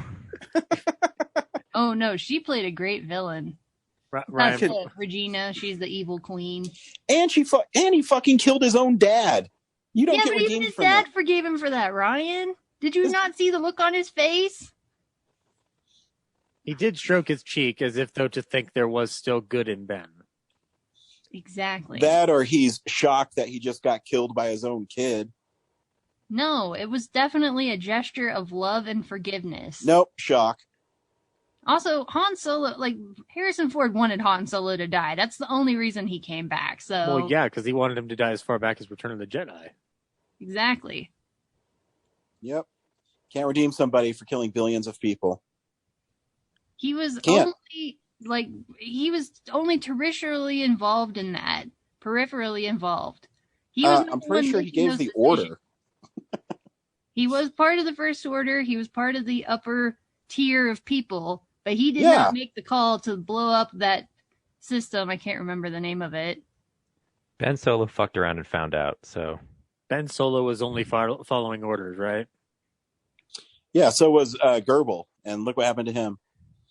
A: Oh no, she played a great villain.
D: Ryan,
A: That's it, Regina. She's the evil queen.
B: And he fucking killed his own dad. You don't
A: Yeah,
B: get
A: but even
B: redeemed
A: his
B: from
A: dad
B: that.
A: forgave him for that, Ryan. Did you not see the look on his face?
D: he did stroke his cheek as if though to think there was still good in Ben.
A: Exactly.
B: That, or he's shocked that he just got killed by his own kid.
A: No, it was definitely a gesture of love and forgiveness.
B: Nope, shock.
A: Also, Han Solo, like, Harrison Ford wanted Han Solo to die. That's the only reason he came back, so...
D: Well, yeah, because he wanted him to die as far back as Return of the Jedi.
A: Exactly.
B: Yep. Can't redeem somebody for killing billions of people.
A: He was
B: Can't.
A: only terrestrially involved in that. Peripherally involved. He was
B: I'm pretty sure he
A: making
B: gave
A: those
B: the
A: decisions.
B: order.
A: He was part of the First Order. He was part of the upper tier of people, but he did
B: Yeah.
A: not make the call to blow up that system. I can't remember the name of it.
C: Ben Solo fucked around and found out, so...
D: Ben Solo was only following orders, right?
B: Yeah, so was Goebbels, and look what happened to him.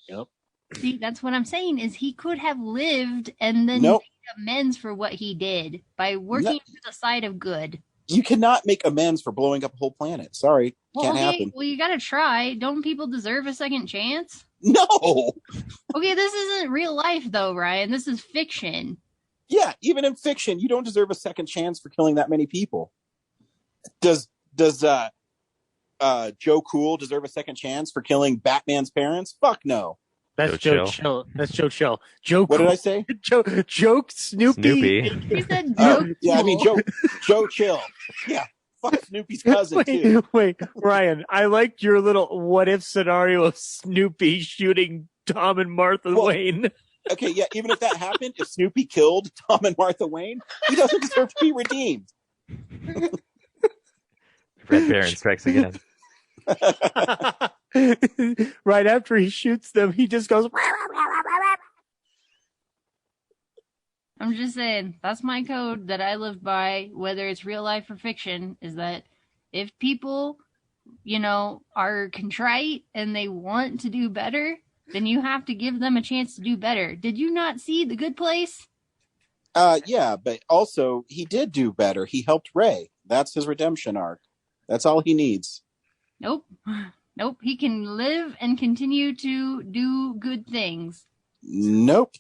D: Yep.
A: See, that's what I'm saying, is he could have lived and then
B: Nope.
A: made amends for what he did by working to the side of good.
B: You cannot make amends for blowing up a whole planet. Sorry, can't happen.
A: Well, you gotta try. Don't people deserve a second chance?
B: No!
A: Okay, this isn't real life, though, Ryan. This is fiction.
B: Yeah, even in fiction, you don't deserve a second chance for killing that many people. Does Joe Cool deserve a second chance for killing Batman's parents? Fuck no.
D: That's
C: Joe
D: Joe Chill. That's Joe Chill. Joe.
B: What did I say?
D: Joe Snoopy.
A: He said
B: Oh,
A: Joe
B: yeah, I mean
A: Cool.
B: Joe Chill. Yeah, fuck Snoopy's cousin too.
D: Wait, Ryan. I liked your little what if scenario of Snoopy shooting Tom and Martha
B: Well,
D: Wayne.
B: Okay, yeah, even if that happened, if Snoopy killed Tom and Martha Wayne, he doesn't deserve to be redeemed.
C: Red Baron strikes again.
D: Right after he shoots them, he just goes.
A: I'm just saying, that's my code that I live by, whether it's real life or fiction, is that if people, are contrite and they want to do better, then you have to give them a chance to do better. Did you not see The Good Place?
B: Yeah, but also he did do better. He helped Ray. That's his redemption arc. That's all he needs.
A: Nope. Nope. He can live and continue to do good things.
B: Nope.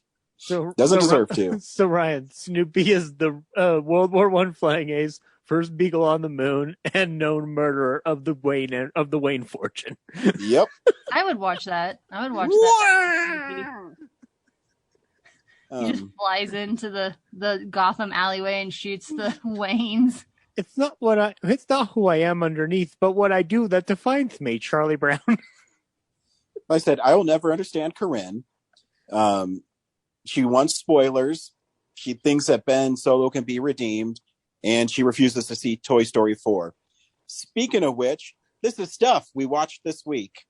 B: Doesn't deserve to.
D: So Ryan, Snoopy is the World War I flying ace, first beagle on the moon, and known murderer of the Wayne fortune.
B: Yep.
A: I would watch that. I would watch that. He just flies into the Gotham alleyway and shoots the Waynes.
D: It's not who I am underneath, but what I do that defines me, Charlie Brown.
B: I said, I will never understand Corinne. She wants spoilers. She thinks that Ben Solo can be redeemed, and she refuses to see Toy Story 4. Speaking of which, this is stuff we watched this week.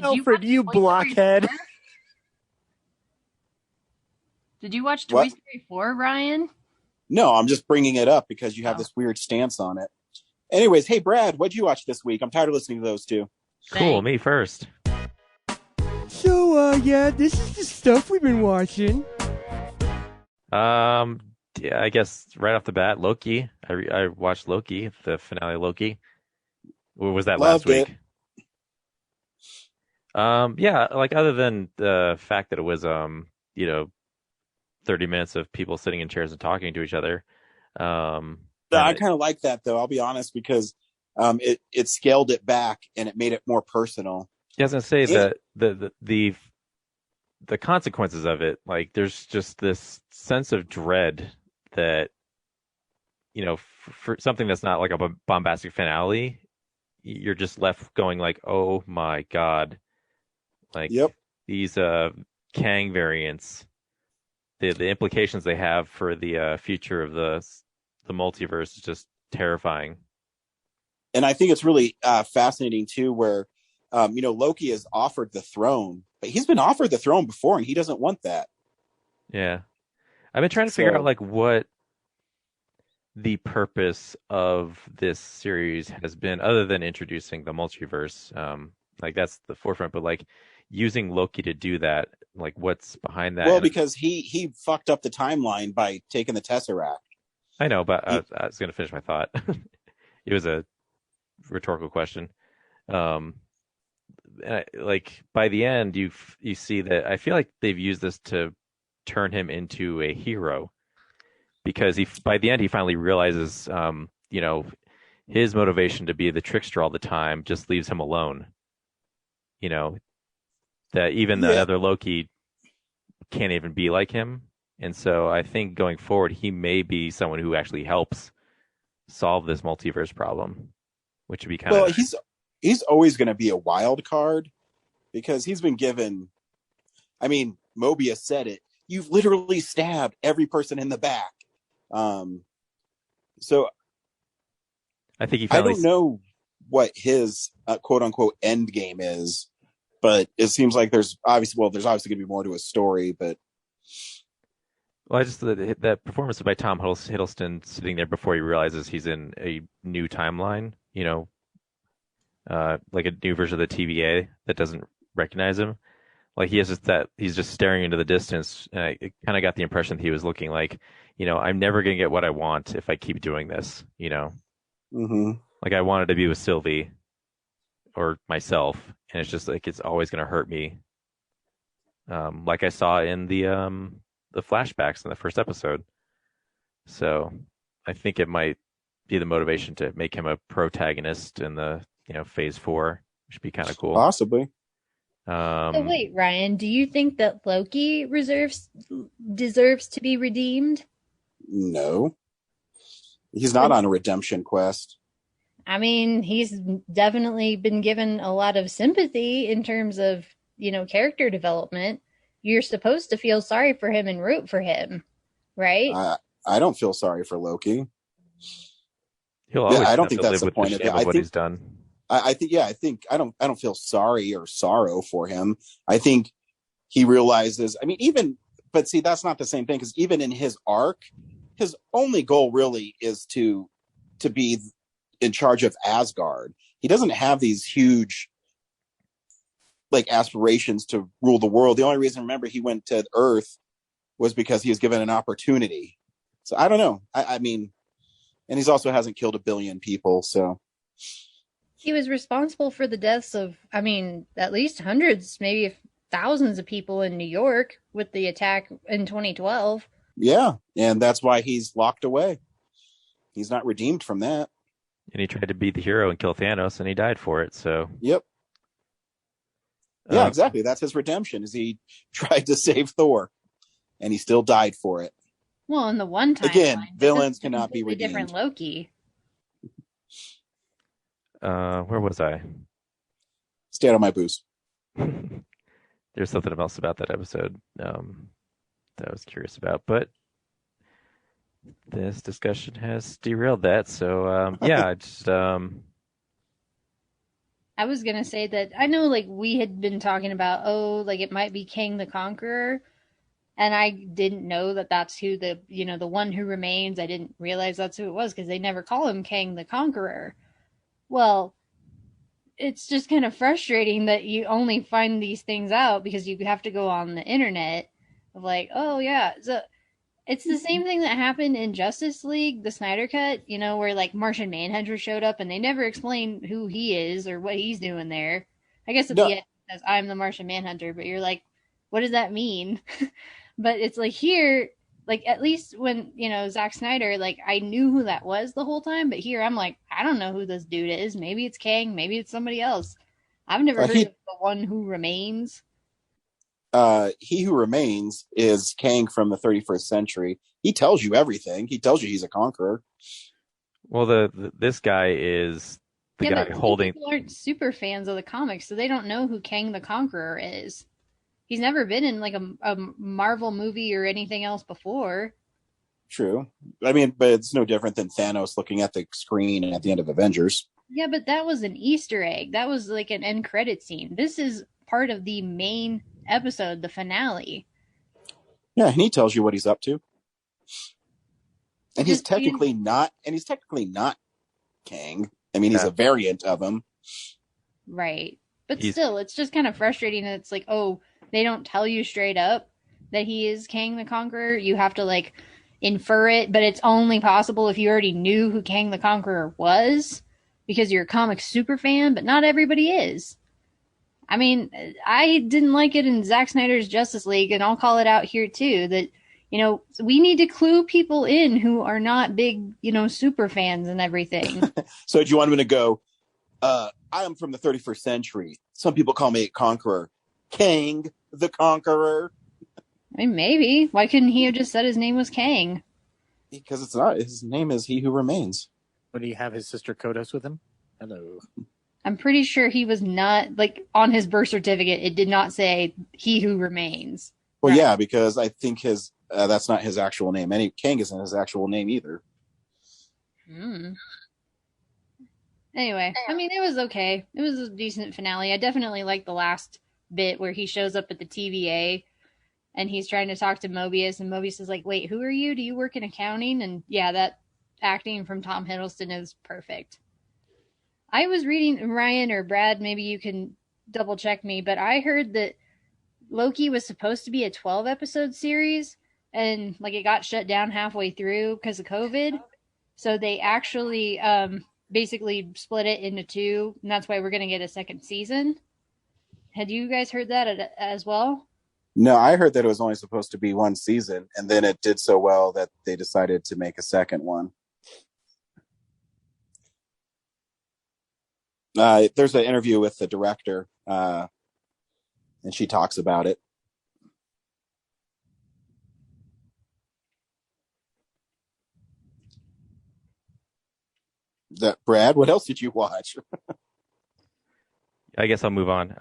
D: Alfred, you blockhead.
A: Did you watch Toy
B: What?
A: Story 4, Ryan?
B: No, I'm just bringing it up because you have this weird stance on it. Anyways, hey, Brad, what'd you watch this week? I'm tired of listening to those two.
C: Cool, me first.
E: So, yeah, this is the stuff we've been watching.
C: Yeah, I guess right off the bat, Loki. I watched Loki, the finale of Loki. Or was that last
B: Loved it.
C: week? Yeah, like other than the fact that it was 30 minutes of people sitting in chairs and talking to each other.
B: I kind of like that though. I'll be honest, because it scaled it back and it made it more personal.
C: Yeah, I was gonna say
B: And-
C: that the consequences of it, like there's just this sense of dread that for something that's not like a bombastic finale, you're just left going like, oh my God, like
B: Yep.
C: these Kang variants, the implications they have for the future of the multiverse is just terrifying.
B: And I think it's really fascinating too, where Loki is offered the throne, but he's been offered the throne before, and he doesn't want that.
C: Yeah, I've been trying to figure out like what the purpose of this series has been, other than introducing the multiverse. Like that's the forefront, but like using Loki to do that, like what's behind that?
B: Well, because he fucked up the timeline by taking the Tesseract.
C: I know, but I was going to finish my thought. It was a rhetorical question. Like by the end, you see that I feel like they've used this to turn him into a hero, because by the end he finally realizes, his motivation to be the trickster all the time just leaves him alone. That even the other Loki can't even be like him, and so I think going forward he may be someone who actually helps solve this multiverse problem, which would be kind of
B: nice. He's always going to be a wild card because he's been given. I mean, Mobius said it. You've literally stabbed every person in the back. So
C: I think
B: I don't know what his quote unquote end game is, but it seems like there's obviously going to be more to his story. But
C: I just that performance by Tom Hiddleston sitting there before he realizes he's in a new timeline, like a new version of the TVA that doesn't recognize him. Like he's just staring into the distance, and I kind of got the impression that he was looking like, I'm never gonna get what I want if I keep doing this.
B: Mm-hmm.
C: Like I wanted to be with Sylvie or myself, and it's just like it's always gonna hurt me. Like I saw in the flashbacks in the first episode. So I think it might be the motivation to make him a protagonist in the phase 4, which would be kind of cool.
B: Possibly.
A: So wait, Ryan, do you think that Loki deserves to be redeemed?
B: No. He's not on a redemption quest.
A: I mean, he's definitely been given a lot of sympathy in terms of, character development. You're supposed to feel sorry for him and root for him, right?
B: I don't feel sorry for Loki.
C: He'll always
B: I don't think that's
C: live
B: the
C: with
B: point
C: the
B: of
C: shame
B: it.
C: of what he's done.
B: I think I don't feel sorry or sorrow for him. I think he realizes. I mean, but see, that's not the same thing, because even in his arc, his only goal really is to be in charge of Asgard. He doesn't have these huge like aspirations to rule the world. The only reason, remember, he went to Earth was because he was given an opportunity. So I don't know. I mean, and he's also hasn't killed 1 billion people, so.
A: He was responsible for the deaths of, at least hundreds, maybe thousands of people in New York with the attack in 2012.
B: Yeah, and that's why he's locked away. He's not redeemed from that.
C: And he tried to be the hero and kill Thanos, and he died for it. So.
B: Yep. Yeah, exactly. That's his redemption. Is he tried to save Thor, and he still died for it.
A: Well, in the one time
B: again, villains cannot be redeemed.
A: Different Loki.
C: Where was I?
B: Stay out of my boost.
C: There's something else about that episode that I was curious about, but this discussion has derailed that. So yeah, just
A: I was gonna say that I know, like, we had been talking about, like it might be Kang the Conqueror, and I didn't know that that's who the one who remains. I didn't realize that's who it was because they never call him Kang the Conqueror. Well, it's just kind of frustrating that you only find these things out because you have to go on the internet of like, oh yeah. So it's the same thing that happened in Justice League, the Snyder Cut, where like Martian Manhunter showed up and they never explained who he is or what he's doing there. I guess at
B: No,
A: the end it says I'm the Martian Manhunter, but you're like, what does that mean? But it's like here, like at least when, Zack Snyder, like I knew who that was the whole time, but here I'm like, I don't know who this dude is. Maybe it's Kang, maybe it's somebody else. I've never heard of the One Who Remains.
B: He Who Remains is Kang from the 31st century. He tells you everything. He tells you he's a conqueror.
C: Well, this guy is the guy
A: but
C: holding.
A: People aren't super fans of the comics, so they don't know who Kang the Conqueror is. He's never been in like a Marvel movie or anything else before.
B: True. I mean, but it's no different than Thanos looking at the screen at the end of Avengers.
A: Yeah, but that was an Easter egg. That was like an end credit scene. This is part of the main episode, the finale.
B: Yeah, and he tells you what he's up to. And he's technically not Kang. I mean, he's a variant of him.
A: Right. But still, it's just kind of frustrating that it's like, oh, they don't tell you straight up that he is Kang the Conqueror. You have to like infer it, but it's only possible if you already knew who Kang the Conqueror was because you're a comic super fan, but not everybody is. I mean, I didn't like it in Zack Snyder's Justice League, and I'll call it out here too, that, we need to clue people in who are not big, super fans and everything.
B: So do you want him to go, I am from the 31st century. Some people call me a conqueror. Kang the Conqueror.
A: I mean, maybe. Why couldn't he have just said his name was Kang?
B: Because it's not. His name is He Who Remains.
D: Would he have his sister Kodos with him? Hello.
A: I'm pretty sure he was not, like, on his birth certificate, it did not say He Who Remains.
B: Well, right. Yeah, because I think that's not his actual name. Kang isn't his actual name either.
A: Anyway, I mean, it was okay. It was a decent finale. I definitely liked the last bit where he shows up at the TVA and he's trying to talk to Mobius, and Mobius is like, wait, who are you? Do you work in accounting? And yeah, that acting from Tom Hiddleston is perfect. I was reading, Ryan or Brad, maybe you can double check me, but I heard that Loki was supposed to be a 12-episode series, and like it got shut down halfway through because of COVID. So they actually basically split it into 2, and that's why we're going to get a second season. Had you guys heard that as well?
B: No, I heard that it was only supposed to be 1 season, and then it did so well that they decided to make a second one. There's an interview with the director, and she talks about it. Brad, what else did you watch?
C: I guess I'll move on.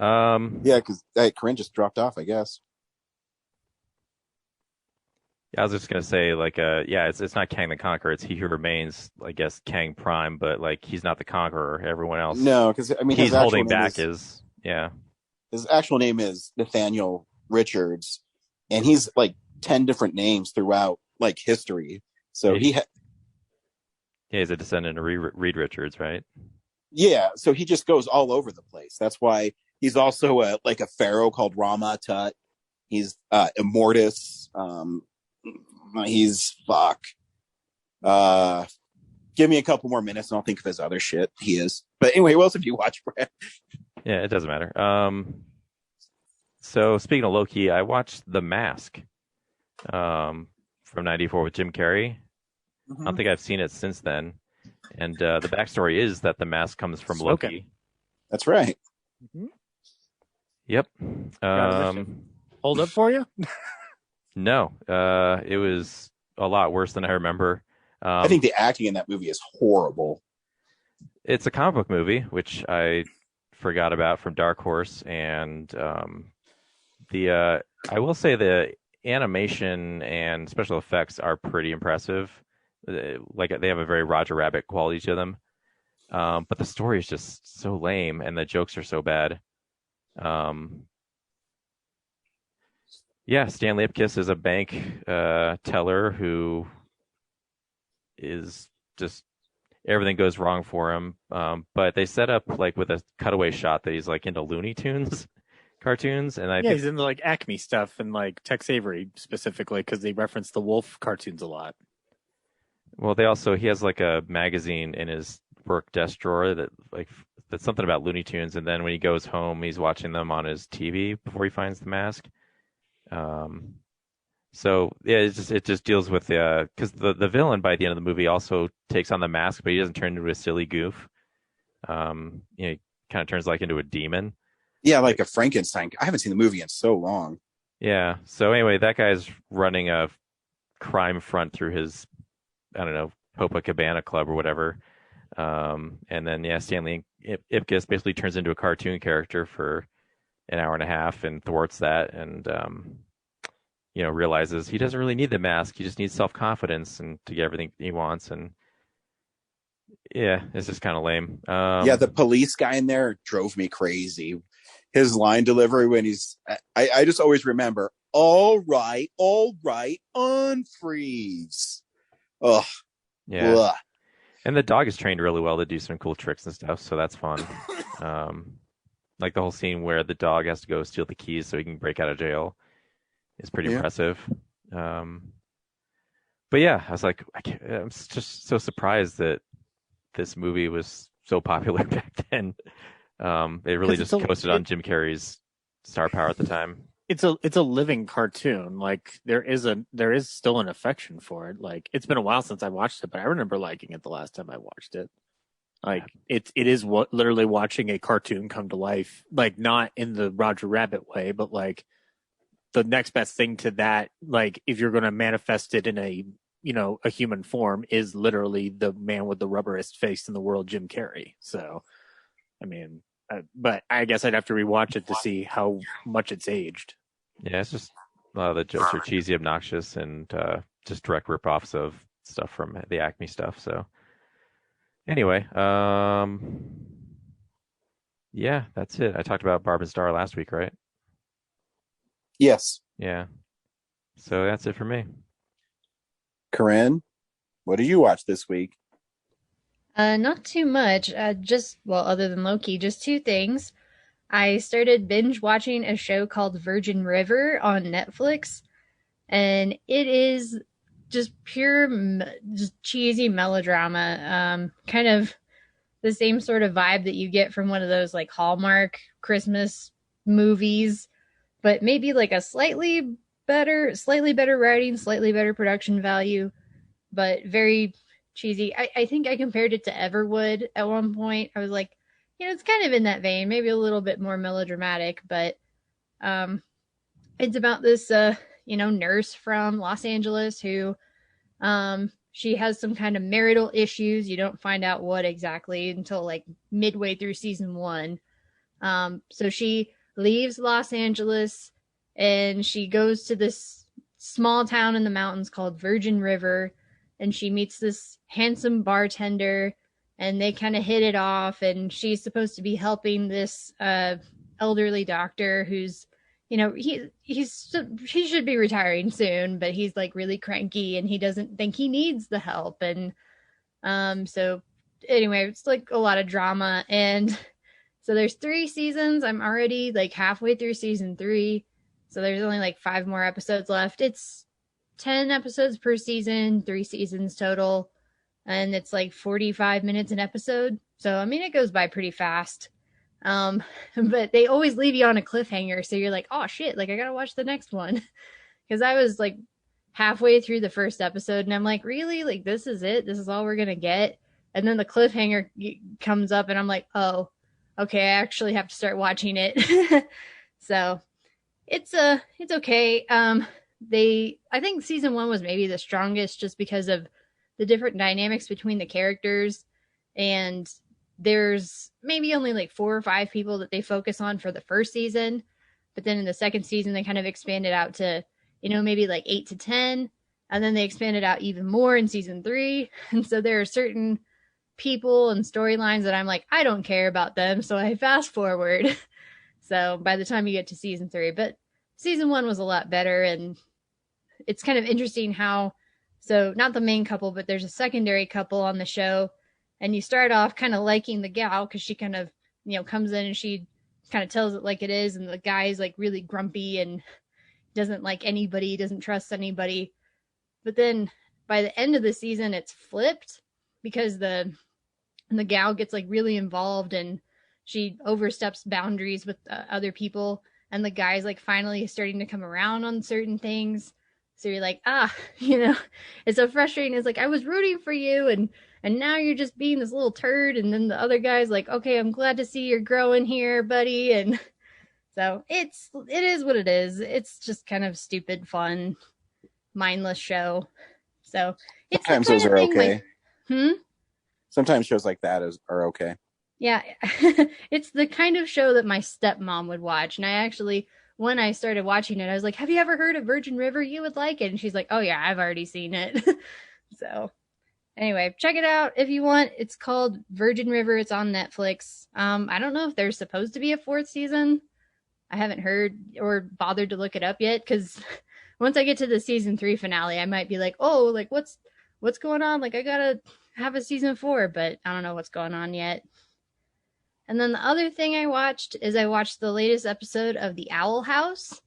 B: Yeah, because Corinne just dropped off, I guess.
C: Yeah, I was just gonna say, like, it's not Kang the Conqueror. It's He Who Remains. I guess Kang Prime, but like he's not the Conqueror. Everyone else.
B: No, because I mean,
C: he's holding back
B: his
C: His
B: actual name is Nathaniel Richards, and he's like 10 different names throughout like history. So he's
C: a descendant of Reed Richards, right?
B: Yeah, so he just goes all over the place. That's why he's also a pharaoh called Rama Tut. He's Immortus. He's fuck. Give me a couple more minutes and I'll think of his other shit. He is. But anyway, what else have you watched, Brad?
C: Yeah, it doesn't matter. So speaking of Loki, I watched The Mask from '94 with Jim Carrey. Mm-hmm. I don't think I've seen it since then. And the backstory is that the mask comes from Loki.
B: That's right.
D: Mm-hmm.
C: Yep.
D: Hold up for you?
C: No. It was a lot worse than I remember.
B: I think the acting in that movie is horrible.
C: It's a comic book movie, which I forgot about from Dark Horse. And I will say the animation and special effects are pretty impressive. Like they have a very Roger Rabbit quality to them, but the story is just so lame and the jokes are so bad. Stan Lipkiss is a bank teller who is just everything goes wrong for him. But they set up like with a cutaway shot that he's like into Looney Tunes cartoons, and I think
D: he's into like Acme stuff and like Tex Avery specifically because they reference the Wolf cartoons a lot.
C: well, he has like a magazine in his work desk drawer that's something about Looney Tunes, and then when he goes home, he's watching them on his TV before he finds the mask. So yeah, it just deals with because the villain by the end of the movie also takes on the mask, but he doesn't turn into a silly goof. He kind of turns like into a demon.
B: Yeah, like a Frankenstein. I haven't seen the movie in so long.
C: Yeah. So anyway, that guy's running a crime front through his, I don't know, Copacabana club or whatever. And then Stanley Ipkiss basically turns into a cartoon character for an hour and a half and thwarts that, and realizes he doesn't really need the mask. He just needs self-confidence and to get everything he wants. And yeah, it's just kind of lame.
B: The police guy in there drove me crazy. His line delivery when I just always remember, all right, unfreeze. Oh,
C: yeah.
B: Ugh.
C: And the dog is trained really well to do some cool tricks and stuff, so that's fun. Like the whole scene where the dog has to go steal the keys so he can break out of jail is pretty impressive. But yeah, I was like, I'm just so surprised that this movie was so popular back then. It really just coasted on Jim Carrey's star power at the time.
D: It's a living cartoon. Like there is still an affection for it. Like it's been a while since I watched it, but I remember liking it the last time I watched it. Like it is literally watching a cartoon come to life. Like not in the Roger Rabbit way, but like the next best thing to that. Like if you're going to manifest it in a human form, is literally the man with the rubberest face in the world, Jim Carrey. So. I mean, but I guess I'd have to rewatch it to see how much it's aged.
C: Yeah, it's just the jokes are cheesy, obnoxious, and just direct rip-offs of stuff from the Acme stuff. So anyway, yeah, that's it. I talked about Barb and Star last week, right?
B: Yes.
C: Yeah. So that's it for me.
B: Corinne, what did you watch this week?
F: Not too much. Other than Loki, just two things. I started binge watching a show called Virgin River on Netflix, and it is just pure, just cheesy melodrama. Kind of the same sort of vibe that you get from one of those like Hallmark Christmas movies, but maybe like a slightly better writing, slightly better production value, but very cheesy. I think I compared it to Everwood at one point. I was like, it's kind of in that vein, maybe a little bit more melodramatic, but it's about this nurse from Los Angeles who she has some kind of marital issues. You don't find out what exactly until like midway through season 1. So she leaves Los Angeles and she goes to this small town in the mountains called Virgin River, and she meets this handsome bartender, and they kind of hit it off, and she's supposed to be helping this elderly doctor who's, he should be retiring soon, but he's like really cranky and he doesn't think he needs the help. And so anyway, it's like a lot of drama. And so there's 3 seasons. I'm already like halfway through season 3. So there's only like 5 more episodes left. It's 10 episodes per season, 3 seasons total, and it's like 45 minutes an episode. So, I mean, it goes by pretty fast. But they always leave you on a cliffhanger. So you're like, oh shit, like I gotta watch the next one. Because I was like halfway through the first episode and I'm like, really? Like, this is it? This is all we're gonna get? And then the cliffhanger comes up and I'm like, oh, okay, I actually have to start watching it. So it's okay. I think season 1 was maybe the strongest just because of the different dynamics between the characters, and there's maybe only like 4 or 5 people that they focus on for the first season, but then in the second season they kind of expanded out to maybe like 8 to 10, and then they expanded out even more in season 3. And so there are certain people and storylines that I'm like, I don't care about them, so I fast forward. So by the time you get to season 3, but season 1 was a lot better. And it's kind of interesting how, so not the main couple, but there's a secondary couple on the show, and you start off kind of liking the gal because she kind of, comes in and she kind of tells it like it is, and the guy is like really grumpy and doesn't like anybody, doesn't trust anybody. But then by the end of the season, it's flipped because the gal gets like really involved and she oversteps boundaries with other people, and the guy's like finally starting to come around on certain things. So you're like, it's so frustrating. It's like, I was rooting for you, and now you're just being this little turd. And then the other guy's like, okay, I'm glad to see you're growing here, buddy. And so it is what it is. It's just kind of stupid, fun, mindless show. So it's
B: sometimes those are okay.
F: Sometimes
B: shows like that are okay.
F: Yeah, it's the kind of show that my stepmom would watch. And I actually, when I started watching it, I was like, have you ever heard of Virgin River? You would like it. And she's like, oh yeah, I've already seen it. So anyway, check it out if you want. It's called Virgin River. It's on Netflix. I don't know if there's supposed to be a 4th season. I haven't heard or bothered to look it up yet, because once I get to the season 3 finale, I might be like, oh, like what's going on? Like I gotta have a season 4, but I don't know what's going on yet. And then the other thing I watched is I watched the latest episode of The Owl House,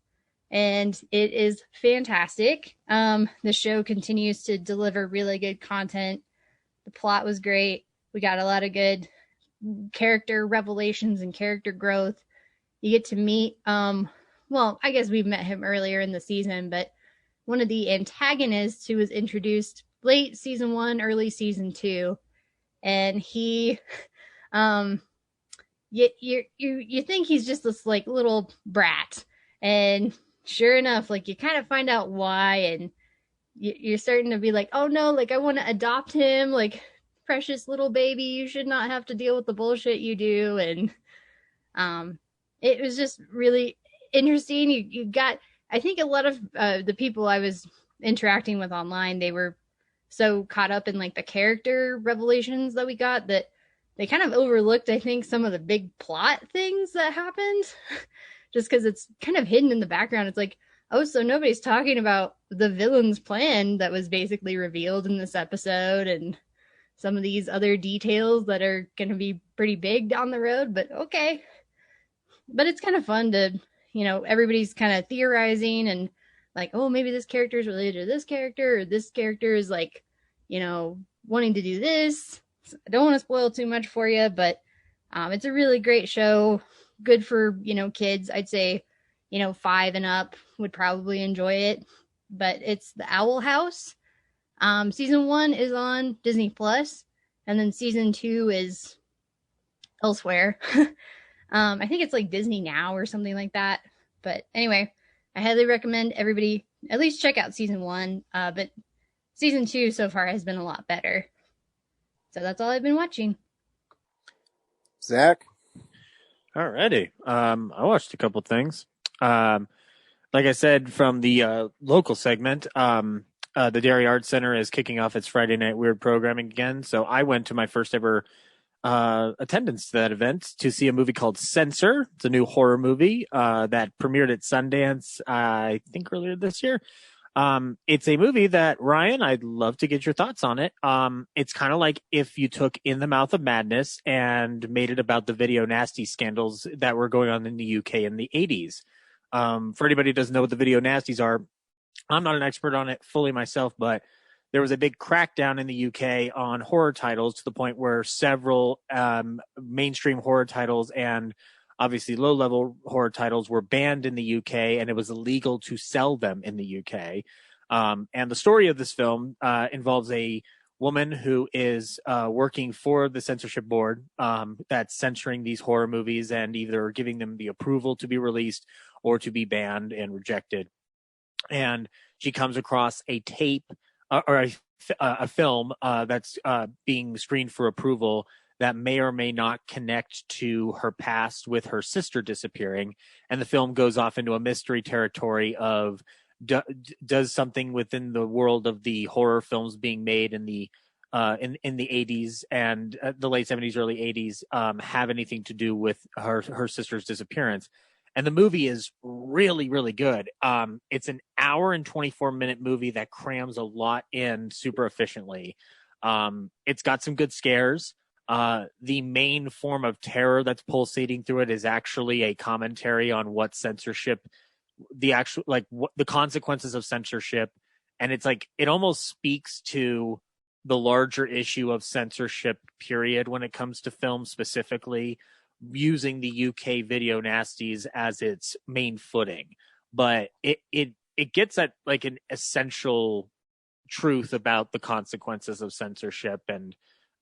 F: and it is fantastic. The show continues to deliver really good content. The plot was great. We got a lot of good character revelations and character growth. You get to meet, well, I guess we've met him earlier in the season, but one of the antagonists who was introduced late season 1, early season 2, and he, you think he's just this like little brat, and sure enough, like you kind of find out why, and you're starting to be like, oh no, like I want to adopt him, like precious little baby, you should not have to deal with the bullshit you do. And it was just really interesting. You got, I think a lot of the people I was interacting with online, they were so caught up in like the character revelations that we got that they kind of overlooked, I think, some of the big plot things that happened just because it's kind of hidden in the background. It's like, oh, so nobody's talking about the villain's plan that was basically revealed in this episode and some of these other details that are going to be pretty big down the road. But okay. But it's kind of fun to, everybody's kind of theorizing and like, oh, maybe this character is related to this character, or this character is like, wanting to do this. I don't want to spoil too much for you, but it's a really great show. Good for, kids. I'd say, 5 and up would probably enjoy it. But it's The Owl House. Season 1 is on Disney Plus, and then season 2 is elsewhere. I think it's like Disney Now or something like that. But anyway, I highly recommend everybody at least check out season 1. But season 2 so far has been a lot better. So that's all I've been watching.
B: Zach?
D: Alrighty. I watched a couple things. Like I said, from the local segment, the Dairy Arts Center is kicking off its Friday Night Weird programming again. So I went to my first ever attendance to that event to see a movie called Censor. It's a new horror movie that premiered at Sundance, I think earlier this year. It's a movie that, Ryan, I'd love to get your thoughts on it. It's kind of like if you took In the Mouth of Madness and made it about the video nasty scandals that were going on in the UK in the 80s. For anybody who doesn't know what the video nasties are, I'm not an expert on it fully myself, but there was a big crackdown in the UK on horror titles to the point where several mainstream horror titles and obviously low-level horror titles were banned in the UK, and it was illegal to sell them in the UK. And the story of this film involves a woman who is working for the censorship board that's censoring these horror movies and either giving them the approval to be released or to be banned and rejected. And she comes across a tape or a film that's being screened for approval that may or may not connect to her past with her sister disappearing. And the film goes off into a mystery territory of does something within the world of the horror films being made in the 80s and the late 70s, early 80s have anything to do with her sister's disappearance. And the movie is really, really good. It's an hour and 24-minute movie that crams a lot in super efficiently. It's got some good scares. The main form of terror that's pulsating through it is actually a commentary on what censorship, the actual, like, what the consequences of censorship. And it's like, it almost speaks to the larger issue of censorship, period, when it comes to film specifically, using the UK video nasties as its main footing. But it gets at like an essential truth about the consequences of censorship and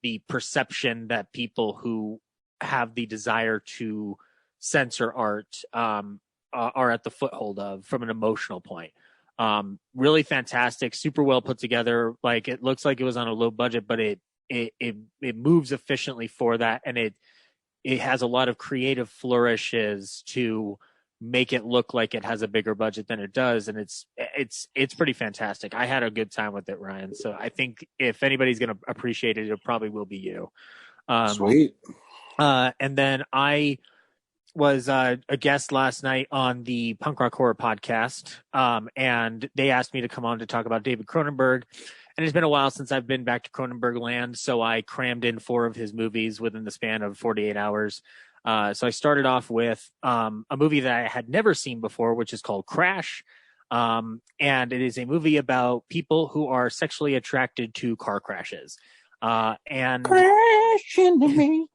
D: the perception that people who have the desire to censor art are at the foothold of from an emotional point. Really fantastic, super well put together. Like, it looks like it was on a low budget, but it moves efficiently for that, and it has a lot of creative flourishes to make it look like it has a bigger budget than it does, and it's pretty fantastic. I had a good time with it, Ryan. So I think if anybody's going to appreciate it, it probably will be you.
B: Sweet.
D: And then I was a guest last night on the Punk Rock Horror podcast, and they asked me to come on to talk about David Cronenberg. And it's been a while since I've been back to Cronenberg land, so I crammed in 4 of his movies within the span of 48 hours. So I started off with a movie that I had never seen before, which is called Crash. And it is a movie about people who are sexually attracted to car crashes. And
B: Crash into me.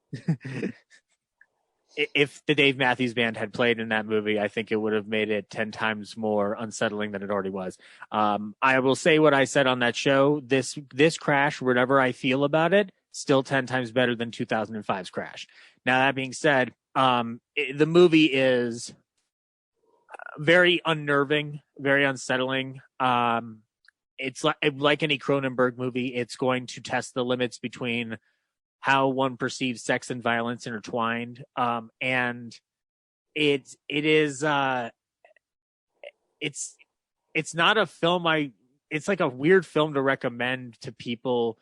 D: If the Dave Matthews Band had played in that movie, I think it would have made it 10 times more unsettling than it already was. I will say what I said on that show. This Crash, whatever I feel about it, still 10 times better than 2005's Crash. Now, that being said, the movie is very unnerving, very unsettling. It's like any Cronenberg movie. It's going to test the limits between how one perceives sex and violence intertwined. And it's not a film it's like a weird film to recommend to people,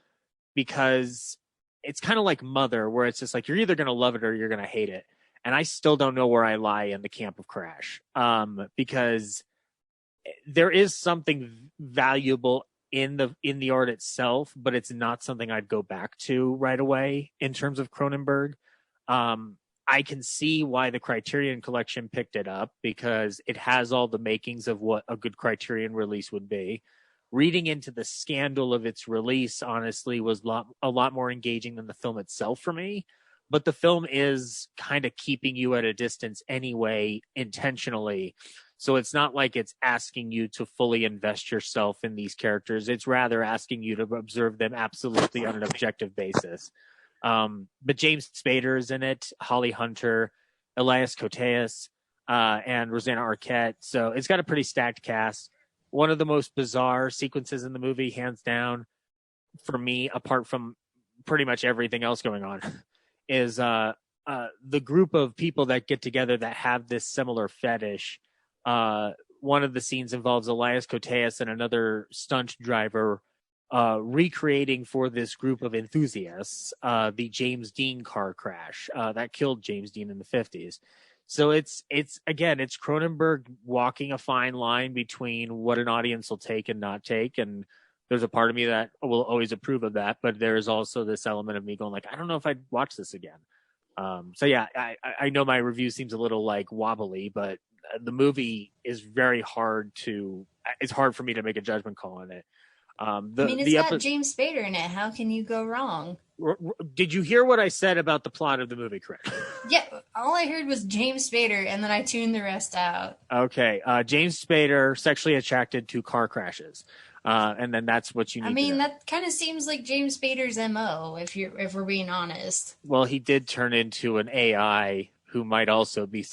D: because it's kind of like Mother, where it's just like, you're either going to love it or you're going to hate it. And I still don't know where I lie in the camp of Crash, because there is something valuable in the art itself, but it's not something I'd go back to right away in terms of Cronenberg. I can see why the Criterion Collection picked it up, because it has all the makings of what a good Criterion release would be. Reading into the scandal of its release, honestly, was a lot more engaging than the film itself for me. But the film is kind of keeping you at a distance anyway, intentionally. So it's not like it's asking you to fully invest yourself in these characters. It's rather asking you to observe them absolutely on an objective basis. But James Spader is in it, Holly Hunter, Elias Koteas, and Rosanna Arquette. So it's got a pretty stacked cast. One of the most bizarre sequences in the movie, hands down, for me, apart from pretty much everything else going on, is the group of people that get together that have this similar fetish. One of the scenes involves Elias Koteas and another stunt driver recreating for this group of enthusiasts the James Dean car crash that killed James Dean in the 50s. So it's Cronenberg walking a fine line between what an audience will take and not take, and there's a part of me that will always approve of that, but there's also this element of me going like, I don't know if I'd watch this again. So yeah, I know my review seems a little like wobbly, but the movie is very hard it's hard for me to make a judgment call on it.
F: It's got James Spader in it. How can you go wrong?
D: Did you hear what I said about the plot of the movie, correct?
F: Yeah, all I heard was James Spader, and then I tuned the rest out.
D: Okay, James Spader sexually attracted to car crashes, and then that's what you need. I mean, to know.
F: That kind of seems like James Spader's MO, if we're being honest.
D: Well, he did turn into an AI who might also be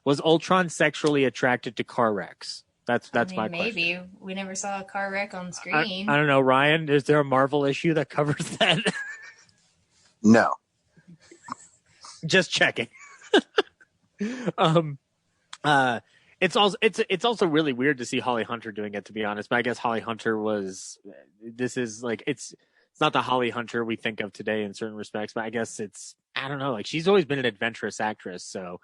D: Was Ultron sexually attracted to car wrecks? That's my question.
F: Maybe. We never saw a car wreck on screen.
D: I don't know, Ryan. Is there a Marvel issue that covers that?
B: No.
D: Just checking. It's also really weird to see Holly Hunter doing it, to be honest. But I guess Holly Hunter it's not the Holly Hunter we think of today in certain respects, but I guess I don't know, like, she's always been an adventurous actress, so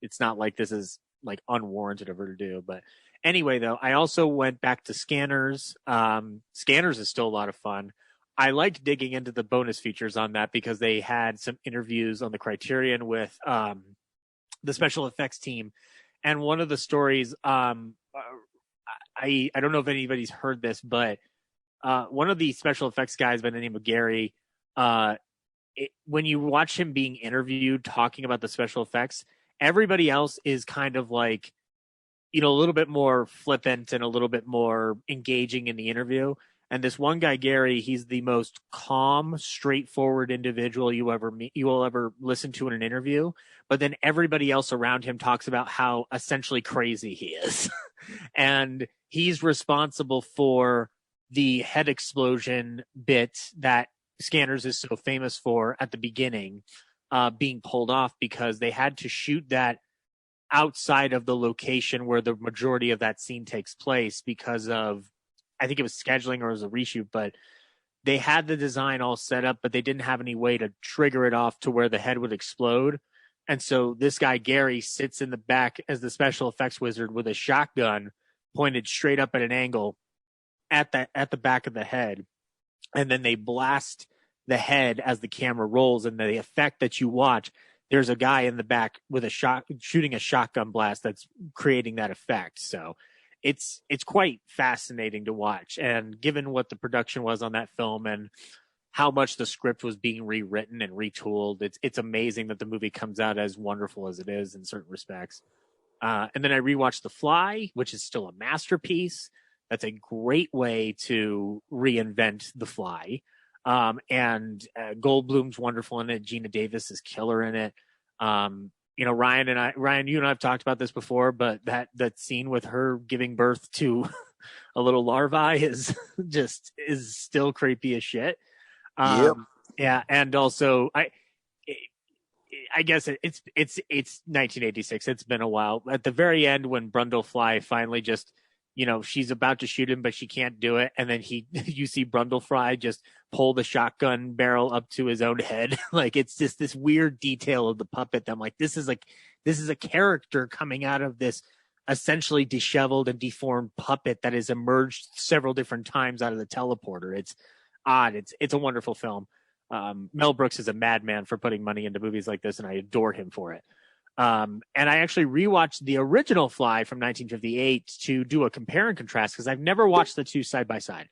D: it's not like this is like unwarranted of her to do. But anyway, though, I also went back to Scanners. Scanners is still a lot of fun. I liked digging into the bonus features on that because they had some interviews on the Criterion with the special effects team. And one of the stories, I don't know if anybody's heard this, but one of the special effects guys by the name of Gary, when you watch him being interviewed talking about the special effects, everybody else is kind of like, a little bit more flippant and a little bit more engaging in the interview. And this one guy, Gary, he's the most calm, straightforward individual you will ever listen to in an interview. But then everybody else around him talks about how essentially crazy he is. And he's responsible for the head explosion bit that Scanners is so famous for at the beginning, being pulled off because they had to shoot that outside of the location where the majority of that scene takes place because of, I think it was scheduling or it was a reshoot, but they had the design all set up, but they didn't have any way to trigger it off to where the head would explode. And so this guy, Gary, sits in the back as the special effects wizard with a shotgun pointed straight up at an angle at the back of the head. And then they blast the head as the camera rolls, and the effect that you watch, there's a guy in the back with shooting a shotgun blast that's creating that effect. So it's quite fascinating to watch. And given what the production was on that film and how much the script was being rewritten and retooled, it's amazing that the movie comes out as wonderful as it is in certain respects. And then I rewatched The Fly, which is still a masterpiece. That's a great way to reinvent The Fly. And Goldblum's wonderful in it. Gina Davis is killer in it. Ryan, you and I have talked about this before, but that scene with her giving birth to a little larvae is still creepy as shit.
B: Yep.
D: Yeah. And also I guess it's 1986. It's been a while. At the very end, when Brundlefly finally just, she's about to shoot him, but she can't do it. And then you see Brundlefly just pull the shotgun barrel up to his own head. Like, it's just this weird detail of the puppet that I'm like, this is a character coming out of this essentially disheveled and deformed puppet that has emerged several different times out of the teleporter. It's odd. It's a wonderful film. Mel Brooks is a madman for putting money into movies like this, and I adore him for it. And I actually rewatched the original Fly from 1958 to do a compare and contrast because I've never watched the two side by side.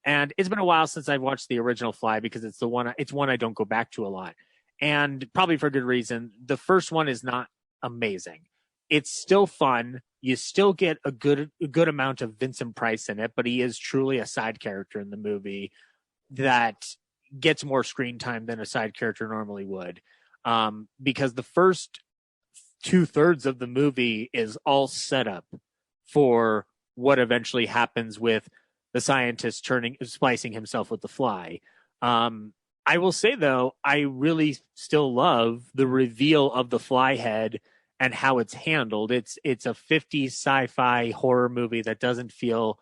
D: And it's been a while since I've watched the original Fly because it's one I don't go back to a lot. And probably for good reason. The first one is not amazing. It's still fun. You still get a good amount of Vincent Price in it, but he is truly a side character in the movie that gets more screen time than a side character normally would. Because the first 2/3 of the movie is all set up for what eventually happens with the scientist splicing himself with the fly. I will say though, I really still love the reveal of the fly head and how it's handled. It's a 50s sci-fi horror movie that doesn't feel,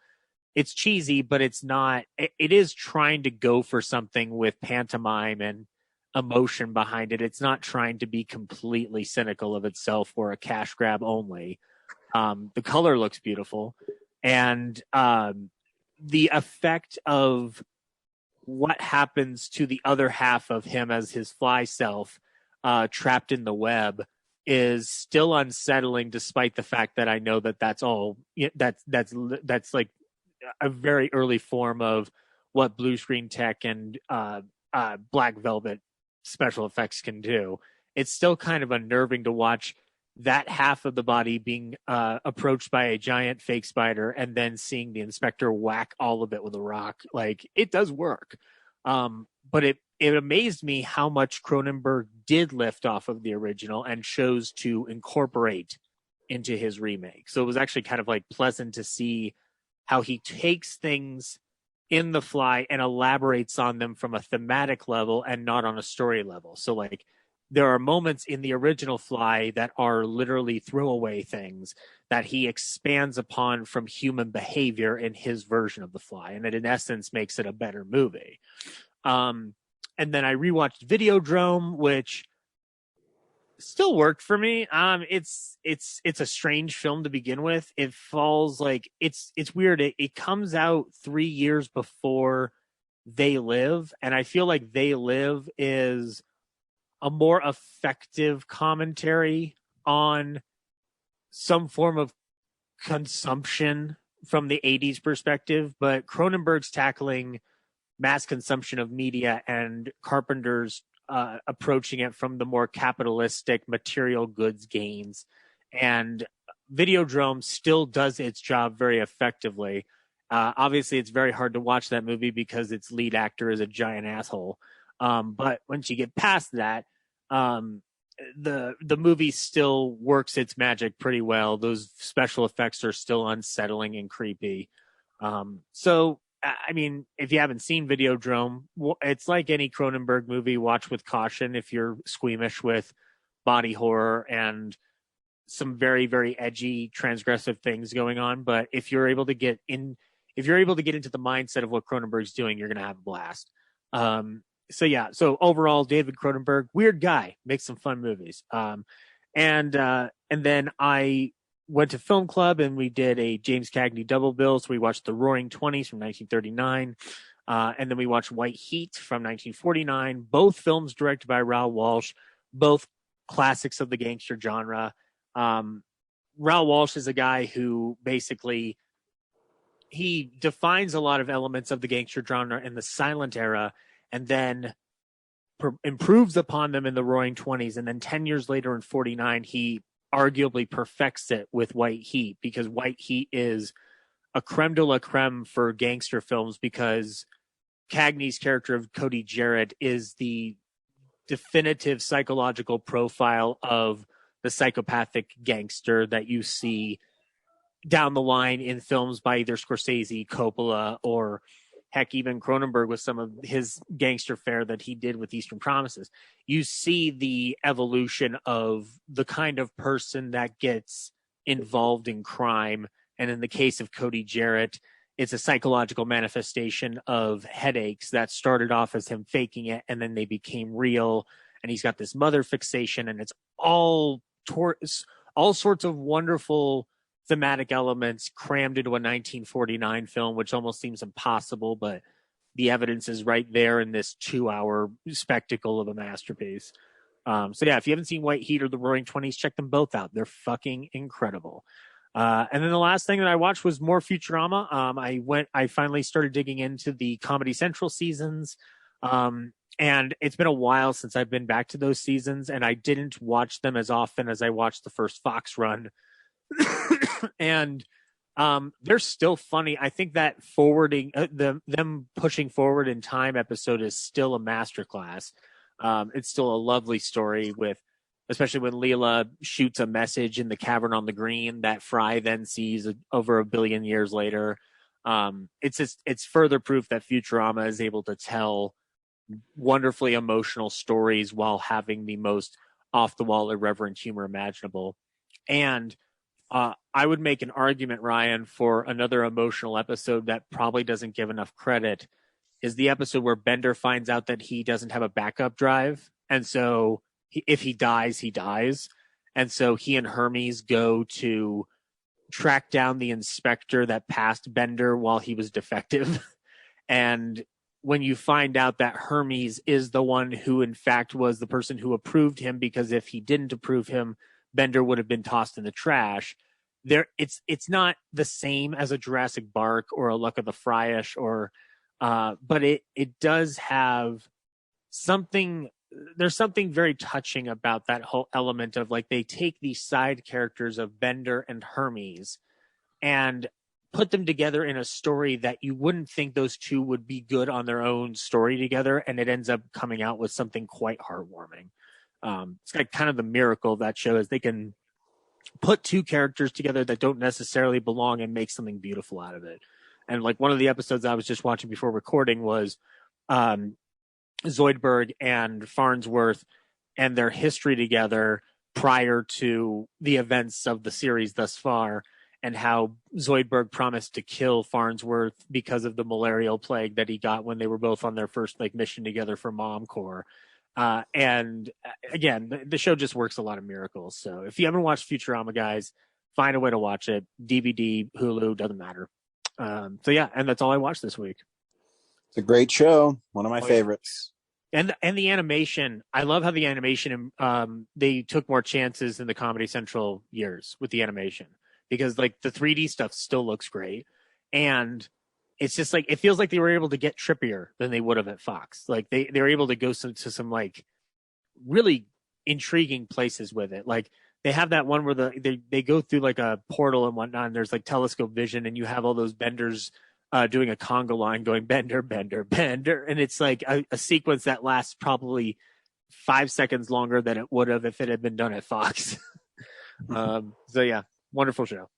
D: it's cheesy, but it's not, it is trying to go for something with pantomime and emotion behind it. It's not trying to be completely cynical of itself or a cash grab only. The color looks beautiful, and the effect of what happens to the other half of him as his fly self trapped in the web is still unsettling, despite the fact that I know that that's all that's like a very early form of what blue screen tech and Black Velvet special effects can do. It's still kind of unnerving to watch that half of the body being approached by a giant fake spider and then seeing the inspector whack all of it with a rock. Like, it does work. But it amazed me how much Cronenberg did lift off of the original and chose to incorporate into his remake. So it was actually kind of like pleasant to see how he takes things in The Fly and elaborates on them from a thematic level and not on a story level. So like, there are moments in the original Fly that are literally throwaway things that he expands upon from human behavior in his version of The Fly. And it in essence makes it a better movie. And then I rewatched Videodrome, which still worked for me. It's a strange film to begin with. It falls like, it's weird. It comes out 3 years before They Live, and I feel like They Live is a more effective commentary on some form of consumption from the 80s perspective, but Cronenberg's tackling mass consumption of media and Carpenter's approaching it from the more capitalistic material goods gains. And Videodrome still does its job very effectively. Obviously, it's very hard to watch that movie because its lead actor is a giant asshole. But once you get past that, the movie still works its magic pretty well. Those special effects are still unsettling and creepy. So, I mean, if you haven't seen Videodrome, it's like any Cronenberg movie. Watch with caution if you're squeamish with body horror and some very, very edgy, transgressive things going on. But if you're able to get into the mindset of what Cronenberg's doing, you're going to have a blast. So overall, David Cronenberg, weird guy, makes some fun movies. And then I went to film club and we did a James Cagney double bill. So we watched The Roaring Twenties from 1939. And then we watched White Heat from 1949, both films directed by Raoul Walsh, both classics of the gangster genre. Raoul Walsh is a guy who basically, he defines a lot of elements of the gangster genre in the silent era and then improves upon them in The Roaring Twenties. And then 10 years later in 49, he arguably perfects it with White Heat, because White Heat is a creme de la creme for gangster films, because Cagney's character of Cody Jarrett is the definitive psychological profile of the psychopathic gangster that you see down the line in films by either Scorsese, Coppola, or heck, even Cronenberg with some of his gangster fare that he did with Eastern Promises. You see the evolution of the kind of person that gets involved in crime. And in the case of Cody Jarrett, it's a psychological manifestation of headaches that started off as him faking it, and then they became real. And he's got this mother fixation, and it's all sorts of wonderful thematic elements crammed into a 1949 film, which almost seems impossible, but the evidence is right there in this 2-hour spectacle of a masterpiece. So yeah, if you haven't seen White Heat or The Roaring Twenties, check them both out. They're fucking incredible. And then the last thing that I watched was more Futurama. I finally started digging into the Comedy Central seasons. And it's been a while since I've been back to those seasons, and I didn't watch them as often as I watched the first Fox run. And they're still funny. I think that forwarding them pushing forward in time episode is still a masterclass. It's still a lovely story, with especially when Leela shoots a message in the cavern on the green that Fry then sees over 1 billion years later. It's further proof that Futurama is able to tell wonderfully emotional stories while having the most off the wall irreverent humor imaginable. And I would make an argument, Ryan, for another emotional episode that probably doesn't give enough credit, is the episode where Bender finds out that he doesn't have a backup drive. And so if he dies, he dies. And so he and Hermes go to track down the inspector that passed Bender while he was defective. And when you find out that Hermes is the one who in fact was the person who approved him, because if he didn't approve him, Bender would have been tossed in the trash. It's not the same as a Jurassic Bark or a Luck of the Fryish, but it does have something. There's something very touching about that whole element of, like, they take these side characters of Bender and Hermes and put them together in a story that you wouldn't think those two would be good on their own story together, and it ends up coming out with something quite heartwarming. It's like kind of the miracle of that show is they can put two characters together that don't necessarily belong and make something beautiful out of it. And like one of the episodes I was just watching before recording was Zoidberg and Farnsworth and their history together prior to the events of the series thus far, and how Zoidberg promised to kill Farnsworth because of the malarial plague that he got when they were both on their first mission together for Mom Corps. And again, the show just works a lot of miracles. So if you haven't watched Futurama, guys, find a way to watch it. DVD, Hulu, doesn't matter. So yeah, and that's all I watched this week.
B: It's a great show. One of my
D: Oh, yeah.
B: favorites.
D: And the animation, I love how the animation, they took more chances in the Comedy Central years with the animation, because like the 3D stuff still looks great, and it's just like it feels like they were able to get trippier than they would have at Fox. Like they were able to go to some like really intriguing places with it. Like they have that one where they go through like a portal and whatnot, and there's like telescope vision, and you have all those benders doing a conga line going bender, bender, bender. And it's like a sequence that lasts probably 5 seconds longer than it would have if it had been done at Fox. So yeah, wonderful show.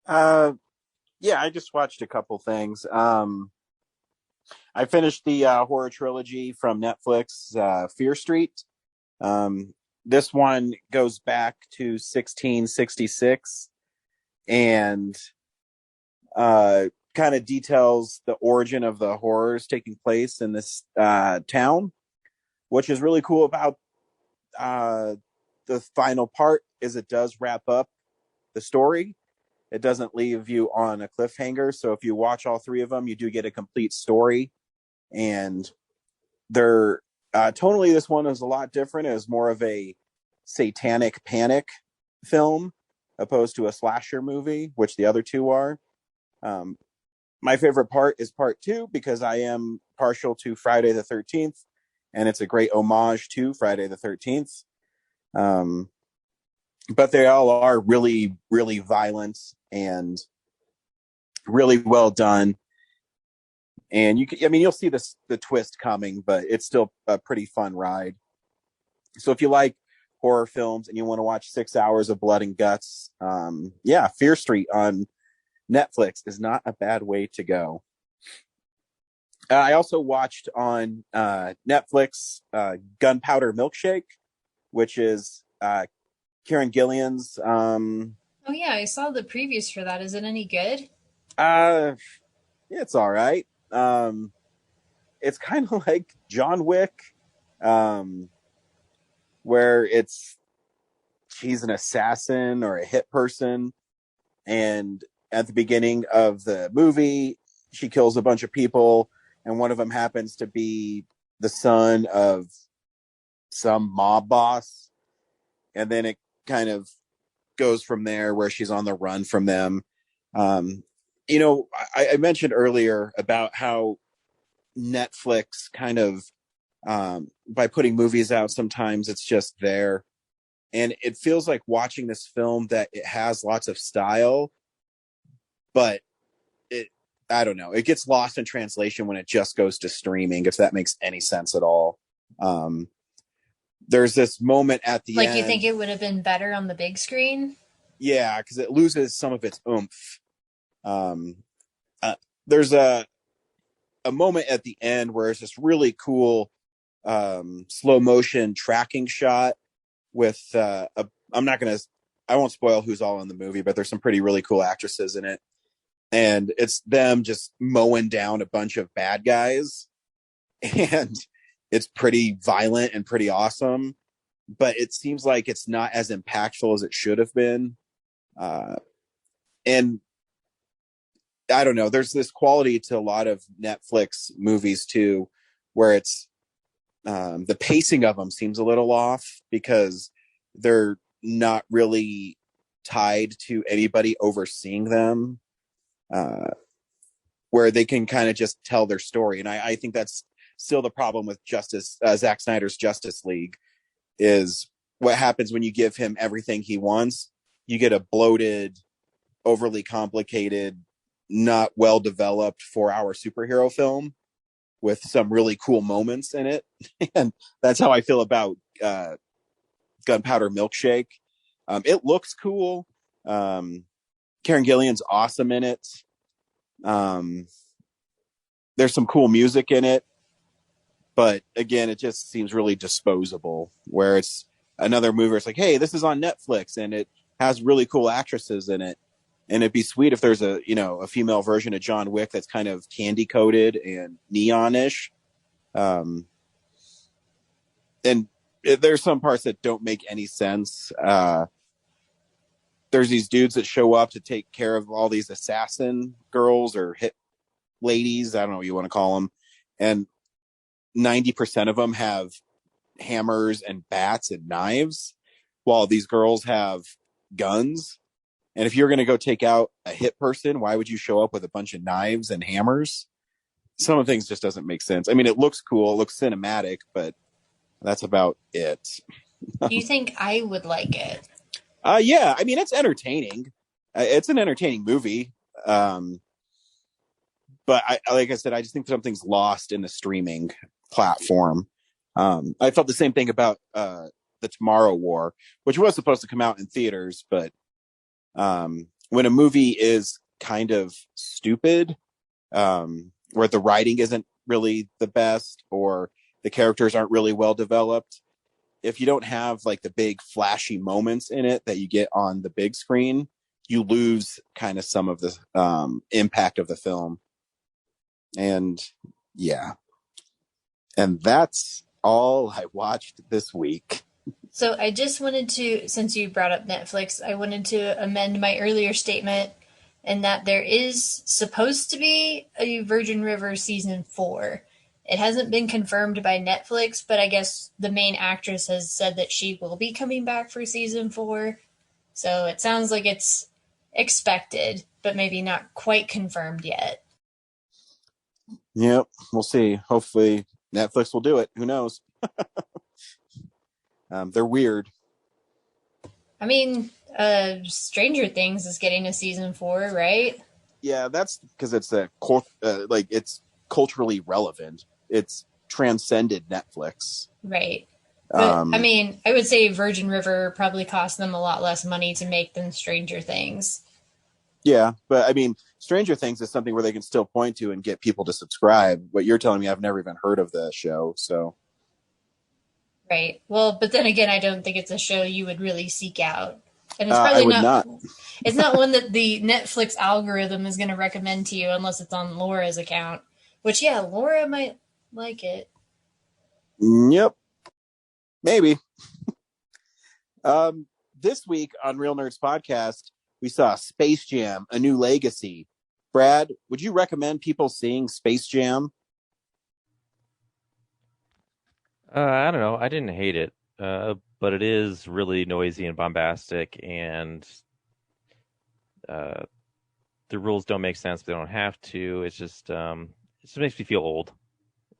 B: Yeah, I just watched a couple things. I finished the horror trilogy from Netflix, Fear Street. This one goes back to 1666 and kind of details the origin of the horrors taking place in this town. Which is really cool about the final part is it does wrap up the story. It doesn't leave you on a cliffhanger. So if you watch all three of them, you do get a complete story. And they're tonally, this one is a lot different. It was more of a satanic panic film opposed to a slasher movie, which the other two are. My favorite part is part 2 because I am partial to Friday the 13th, and it's a great homage to Friday the 13th. But they all are really, really violent and really well done. And you'll see the twist coming, but it's still a pretty fun ride. So if you like horror films and you want to watch 6 hours of blood and guts, Fear Street on Netflix is not a bad way to go. I also watched on Netflix Gunpowder Milkshake, which is Kieran Gillian's.
F: Oh yeah, I saw the previews for that. Is it any good?
B: It's all right. It's kind of like John Wick, where she's an assassin or a hit person, and at the beginning of the movie, she kills a bunch of people, and one of them happens to be the son of some mob boss, and then it kind of goes from there where she's on the run from them. I mentioned earlier about how Netflix kind of, by putting movies out, sometimes it's just there. And it feels like watching this film that it has lots of style, but I don't know. It gets lost in translation when it just goes to streaming, if that makes any sense at all. There's this moment at the end.
F: You think it would have been better on the big screen?
B: Yeah, because it loses some of its oomph. There's a moment at the end where it's this really cool slow motion tracking shot with I won't spoil who's all in the movie, but there's some really cool actresses in it. And it's them just mowing down a bunch of bad guys. And it's pretty violent and pretty awesome. But it seems like it's not as impactful as it should have been. And I don't know, there's this quality to a lot of Netflix movies too, where it's the pacing of them seems a little off because they're not really tied to anybody overseeing them, where they can kind of just tell their story. And I think that's still the problem with Zack Snyder's Justice League, is what happens when you give him everything he wants. You get a bloated, overly complicated, not well developed 4-hour superhero film with some really cool moments in it. And that's how I feel about Gunpowder Milkshake. It looks cool. Karen Gillian's awesome in it. There's some cool music in it, but again, it just seems really disposable, where it's another movie. It's like, hey, this is on Netflix and it has really cool actresses in it. And it'd be sweet if there's a female version of John Wick that's kind of candy coated and neonish. And there's some parts that don't make any sense. There's these dudes that show up to take care of all these assassin girls or ladies, I don't know what you want to call them, and 90% of them have hammers and bats and knives, while these girls have guns. And if you're going to go take out a hit person, why would you show up with a bunch of knives and hammers? Some of the things just doesn't make sense. I mean, it looks cool, it looks cinematic, but that's about it.
F: Do you think I would like it?
B: Yeah, I mean, it's entertaining. It's an entertaining movie. But like I said, I just think something's lost in the streaming platform. I felt the same thing about the Tomorrow War, which was supposed to come out in theaters, but when a movie is kind of stupid, where the writing isn't really the best or the characters aren't really well developed, if you don't have like the big flashy moments in it that you get on the big screen, you lose kind of some of the impact of the film. And yeah, and that's all I watched this week.
F: So I just wanted to, since you brought up Netflix, I wanted to amend my earlier statement in that there is supposed to be a Virgin River season 4. It hasn't been confirmed by Netflix, but I guess the main actress has said that she will be coming back for season 4. So it sounds like it's expected, but maybe not quite confirmed yet.
B: Yep, we'll see. Hopefully Netflix will do it. Who knows? They're weird.
F: I mean, Stranger Things is getting a season 4, right?
B: Yeah, that's because it's it's culturally relevant. It's transcended Netflix.
F: Right. But, I mean, I would say Virgin River probably cost them a lot less money to make than Stranger Things.
B: Yeah, but I mean, Stranger Things is something where they can still point to and get people to subscribe. What you're telling me, I've never even heard of the show, so.
F: Right. Well, but then again, I don't think it's a show you would really seek out. And it's probably not. It's not one that the Netflix algorithm is going to recommend to you unless it's on Laura's account. Which, yeah, Laura might like it.
B: Yep. Maybe. This week on Real Nerds Podcast, we saw Space Jam: A New Legacy. Brad, would you recommend people seeing Space Jam?
C: I don't know. I didn't hate it, but it is really noisy and bombastic, and the rules don't make sense. They don't have to. It just makes me feel old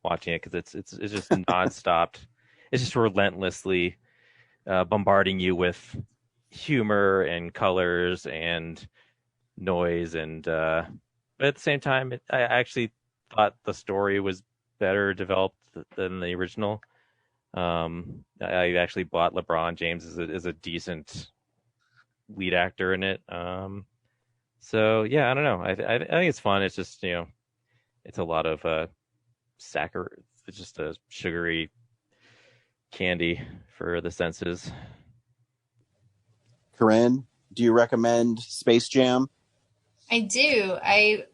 C: watching it because it's just nonstop. It's just relentlessly bombarding you with humor and colors and noise, and but at the same time, I actually thought the story was better developed than the original. I actually bought LeBron James as a decent lead actor in it. So yeah, I don't know. I think it's fun. It's just, it's a lot of it's just a sugary candy for the senses.
B: Corinne, do you recommend Space Jam?
F: I do. I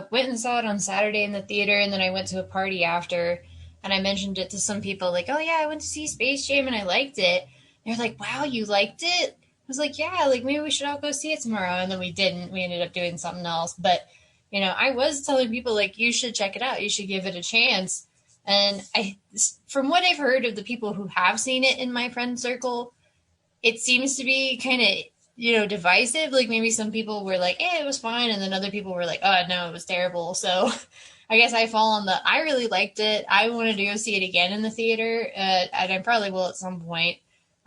F: went and saw it on Saturday in the theater, and then I went to a party after, and I mentioned it to some people, like, oh yeah, I went to see Space Jam and I liked it. And they're like, wow, you liked it? I was like, yeah, like maybe we should all go see it tomorrow. And then we didn't. We ended up doing something else. But, I was telling people, like, you should check it out. You should give it a chance. And from what I've heard of the people who have seen it in my friend circle, it seems to be kind of, divisive. Like maybe some people were like, it was fine. And then other people were like, oh, no, it was terrible. So I guess I fall on I really liked it. I wanted to go see it again in the theater. And I probably will at some point.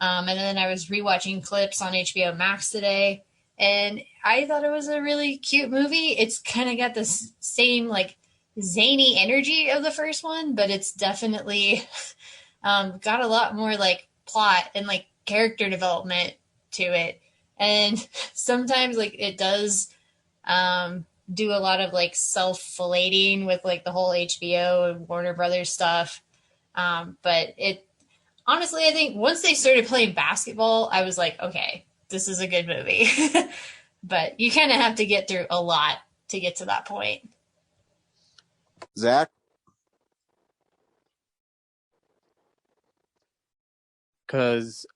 F: And then I was rewatching clips on HBO Max today. And I thought it was a really cute movie. It's kind of got this same like zany energy of the first one, but it's definitely got a lot more like plot and like character development to it. And sometimes like it does do a lot of like self-fillating with like the whole HBO and Warner Brothers stuff. But it honestly, I think once they started playing basketball, I was like, okay, this is a good movie. But you kind of have to get through a lot to get to that point.
B: Zach?
D: Because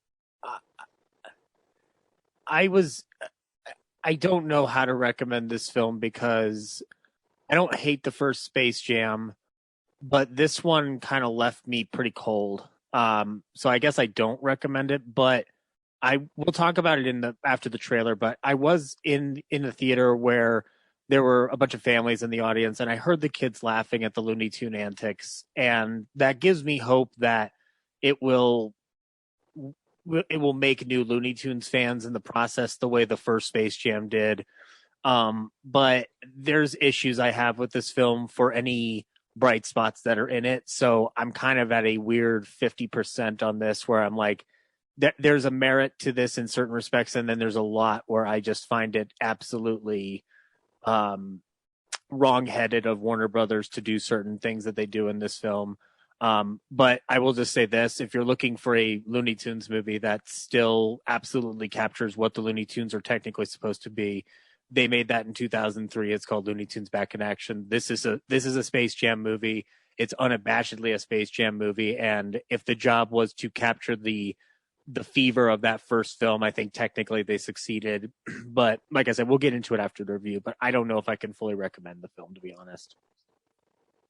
D: I don't know how to recommend this film because I don't hate the first Space Jam, but this one kind of left me pretty cold. So I guess I don't recommend it, but I will talk about it after the trailer. But I was in the theater where there were a bunch of families in the audience, and I heard the kids laughing at the Looney Tune antics, and that gives me hope that it will make new Looney Tunes fans in the process the way the first Space Jam did. But there's issues I have with this film for any bright spots that are in it. So I'm kind of at a weird 50% on this where I'm like, there's a merit to this in certain respects. And then there's a lot where I just find it absolutely wrong-headed of Warner Brothers to do certain things that they do in this film. But I will just say this, if you're looking for a Looney Tunes movie that still absolutely captures what the Looney Tunes are technically supposed to be, they made that in 2003. It's called Looney Tunes Back in Action. This is a Space Jam movie. It's unabashedly a Space Jam movie. And if the job was to capture the fever of that first film, I think technically they succeeded. But like I said, we'll get into it after the review, but I don't know if I can fully recommend the film, to be honest.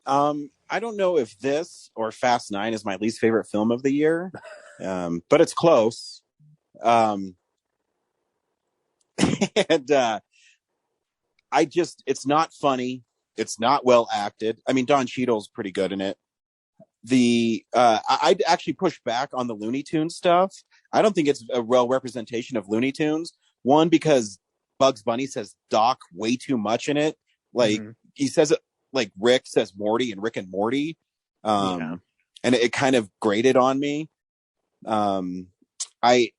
B: I don't know if this or Fast 9 is my least favorite film of the year, but it's close. And it's not funny. It's not well acted. I mean, Don Cheadle's pretty good in it. I'd actually push back on the Looney Tunes stuff. I don't think it's a real representation of Looney Tunes. One, because Bugs Bunny says Doc way too much in it. Like, he says it like Rick says Morty and Rick and Morty. And it kind of grated on me. I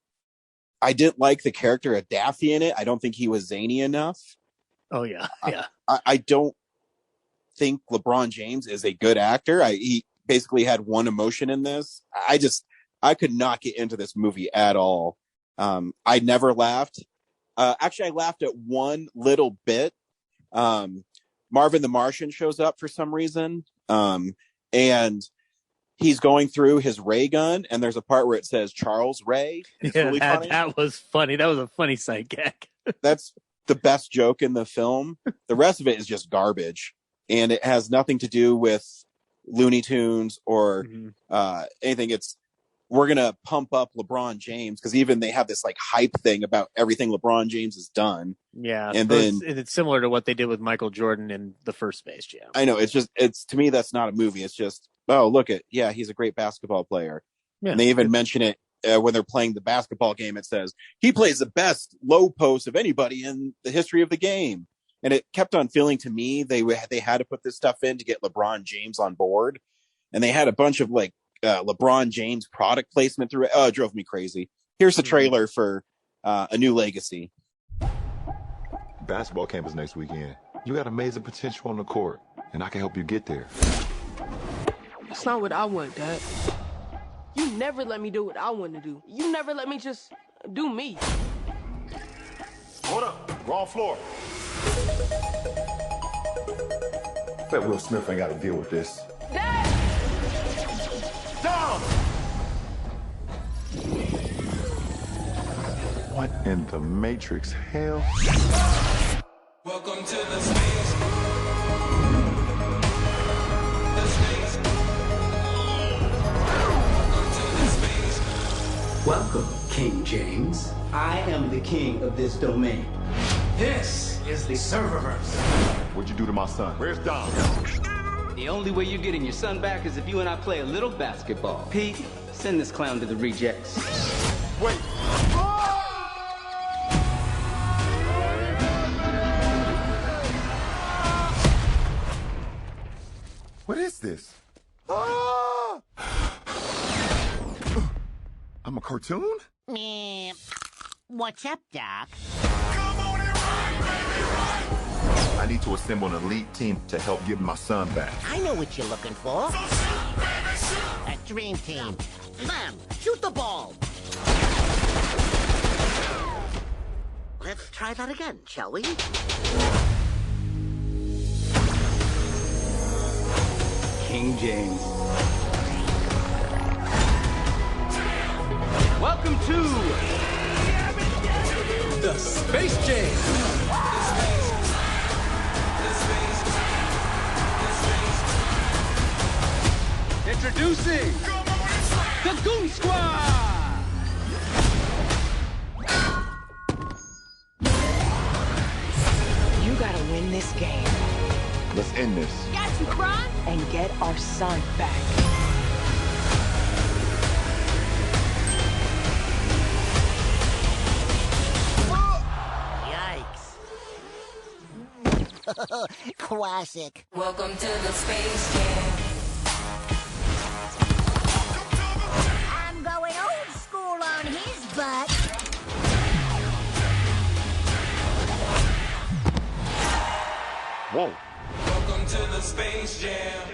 B: didn't like the character of Daffy in it. I don't think he was zany enough.
D: Oh, yeah. Yeah.
B: I don't think LeBron James is a good actor. He basically had one emotion in this. I could not get into this movie at all. I never laughed. Actually, I laughed at one little bit. Marvin the Martian shows up for some reason. And he's going through his ray gun, and there's a part where it says Charles Ray. It's really funny.
D: That was funny. That was a funny sight gag. That's
B: the best joke in the film. The rest of it is just garbage, and it has nothing to do with Looney Tunes or anything. We're gonna pump up LeBron James, because even they have this like hype thing about everything LeBron James has done.
D: Yeah,
B: and then
D: it's similar to what they did with Michael Jordan in the first Space Jam.
B: I know, it's to me, that's not a movie. It's just, oh, look at, yeah, he's a great basketball player. Yeah, and they even mention it when they're playing the basketball game. It says he plays the best low post of anybody in the history of the game. And it kept on feeling to me they had to put this stuff in to get LeBron James on board. And they had a bunch of like LeBron James product placement through it. Oh, it drove me crazy. Here's the trailer for A New Legacy.
G: Basketball camp is next weekend. You got amazing potential on the court, and I can help you get there.
H: That's not what I want, Dad. You never let me do what I want to do. You never let me just do me.
G: Hold up. Wrong floor. Bet Will Smith ain't got to deal with this.
H: Dad!
G: Down! What in the Matrix hell?
I: Welcome to the space.
J: Welcome, King James. I am the king of this domain.
I: This is the serververse.
G: What'd you do to my son? Where's Dom?
J: The only way you're getting your son back is if you and I play a little basketball. Pete, send this clown to the rejects.
G: Wait. What is this? I'm a cartoon?
K: What's up, Doc?
G: Come on and ride, baby, ride! I need to assemble an elite team to help get my son back.
K: I know what you're looking for.
G: So shoot, baby, shoot!
K: A dream team. Them, shoot the ball. Let's try that again, shall we?
J: King James. Welcome to
I: the Space Jam.
J: Introducing the Goon Squad!
L: You gotta win this game.
G: Let's end this.
L: Got you, Kron. And get our son back.
K: Yikes. Classic.
M: Welcome to the Space Jam.
K: I'm going old school on his butt.
G: Whoa.
I: Welcome to the Space Jam.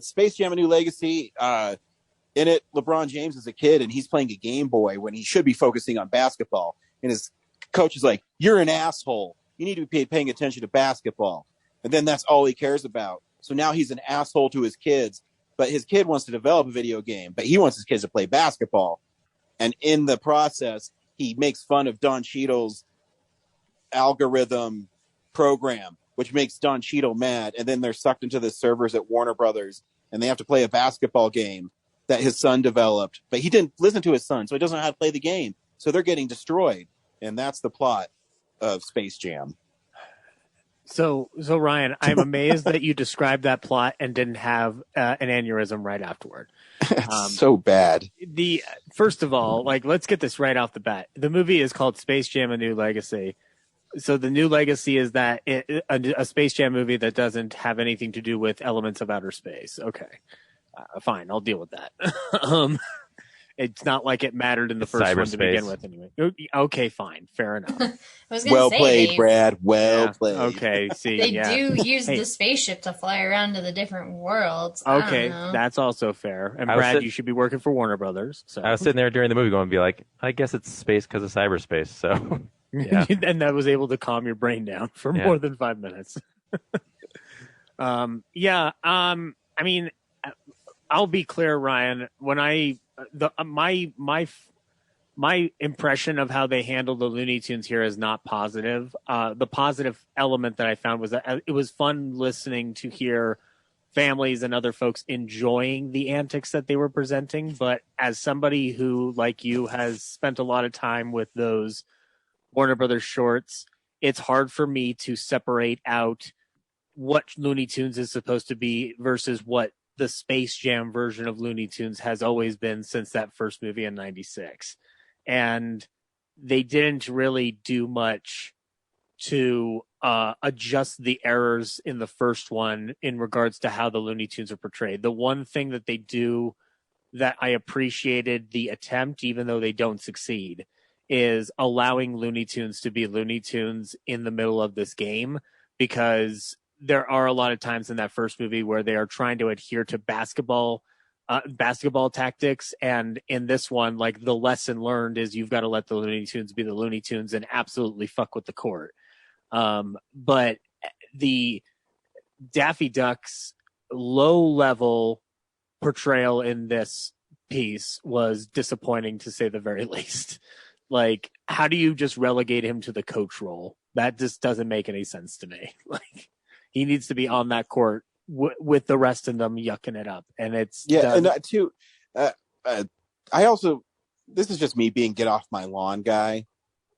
B: Space Jam: A New Legacy. In it, LeBron James is a kid and he's playing a Game Boy when he should be focusing on basketball. And his coach is like, "You're an asshole. You need to be paying attention to basketball." And then that's all he cares about. So now he's an asshole to his kids, but his kid wants to develop a video game, but he wants his kids to play basketball. And in the process, he makes fun of Don Cheadle's algorithm program, which makes Don Cheadle mad. And then they're sucked into the servers at Warner Brothers and they have to play a basketball game that his son developed, but he didn't listen to his son, so he doesn't know how to play the game. So they're getting destroyed. And that's the plot of Space Jam.
D: So Ryan, I'm amazed that you described that plot and didn't have an aneurysm right afterward.
B: It's so bad.
D: First of all, let's get this right off the bat. The movie is called Space Jam: A New Legacy. So the new legacy is that a Space Jam movie that doesn't have anything to do with elements of outer space. Okay. Fine, I'll deal with that. It's not like it mattered in the first one to begin with, anyway. Okay, fine, fair enough.
B: Well played, Brad. Well played.
D: Okay, see,
F: they do use the spaceship to fly around to the different worlds.
D: Okay, that's also fair. And Brad, you should be working for Warner Brothers. So
C: I was sitting there during the movie going, "Be like, I guess it's space because of cyberspace." So, yeah,
D: and that was able to calm your brain down for more than 5 minutes. I mean. I'll be clear, Ryan. When my impression of how they handle the Looney Tunes here is not positive. The positive element that I found was that it was fun listening to hear families and other folks enjoying the antics that they were presenting. But as somebody who, like you, has spent a lot of time with those Warner Brothers shorts, it's hard for me to separate out what Looney Tunes is supposed to be versus what the Space Jam version of Looney Tunes has always been since that first movie in '96. And they didn't really do much to adjust the errors in the first one in regards to how the Looney Tunes are portrayed. The one thing that they do that I appreciated the attempt, even though they don't succeed, is allowing Looney Tunes to be Looney Tunes in the middle of this game, because there are a lot of times in that first movie where they are trying to adhere to basketball tactics. And in this one, the lesson learned is you've got to let the Looney Tunes be the Looney Tunes and absolutely fuck with the court. But the Daffy Duck's low level portrayal in this piece was disappointing, to say the very least. How do you just relegate him to the coach role? That just doesn't make any sense to me. He needs to be on that court with the rest of them yucking it up. And it's
B: and too. I also, this is just me being get off my lawn guy,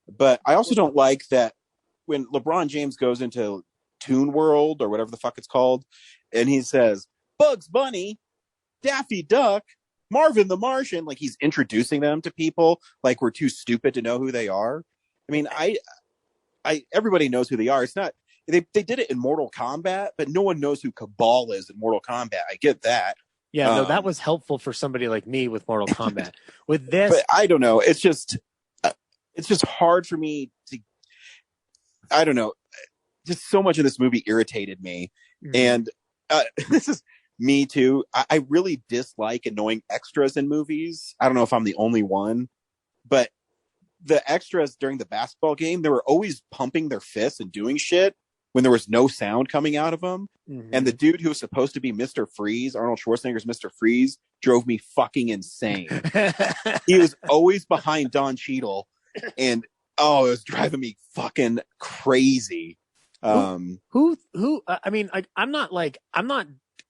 B: but I also don't like that when LeBron James goes into Toon World or whatever the fuck it's called, and he says Bugs Bunny, Daffy Duck, Marvin the Martian, he's introducing them to people like we're too stupid to know who they are. I mean, I everybody knows who they are. It's not. They did it in Mortal Kombat, but no one knows who Cabal is in Mortal Kombat. I get that.
D: Yeah, no, that was helpful for somebody like me with Mortal Kombat. With this,
B: but I don't know. It's just hard for me to. I don't know. Just so much of this movie irritated me, and this is me too. I really dislike annoying extras in movies. I don't know if I'm the only one, but the extras during the basketball game, they were always pumping their fists and doing shit when there was no sound coming out of them. Mm-hmm. And the dude who was supposed to be Mr. Freeze, Arnold Schwarzenegger's Mr. Freeze, drove me fucking insane. He was always behind Don Cheadle, and it was driving me fucking crazy.
D: I mean, I'm not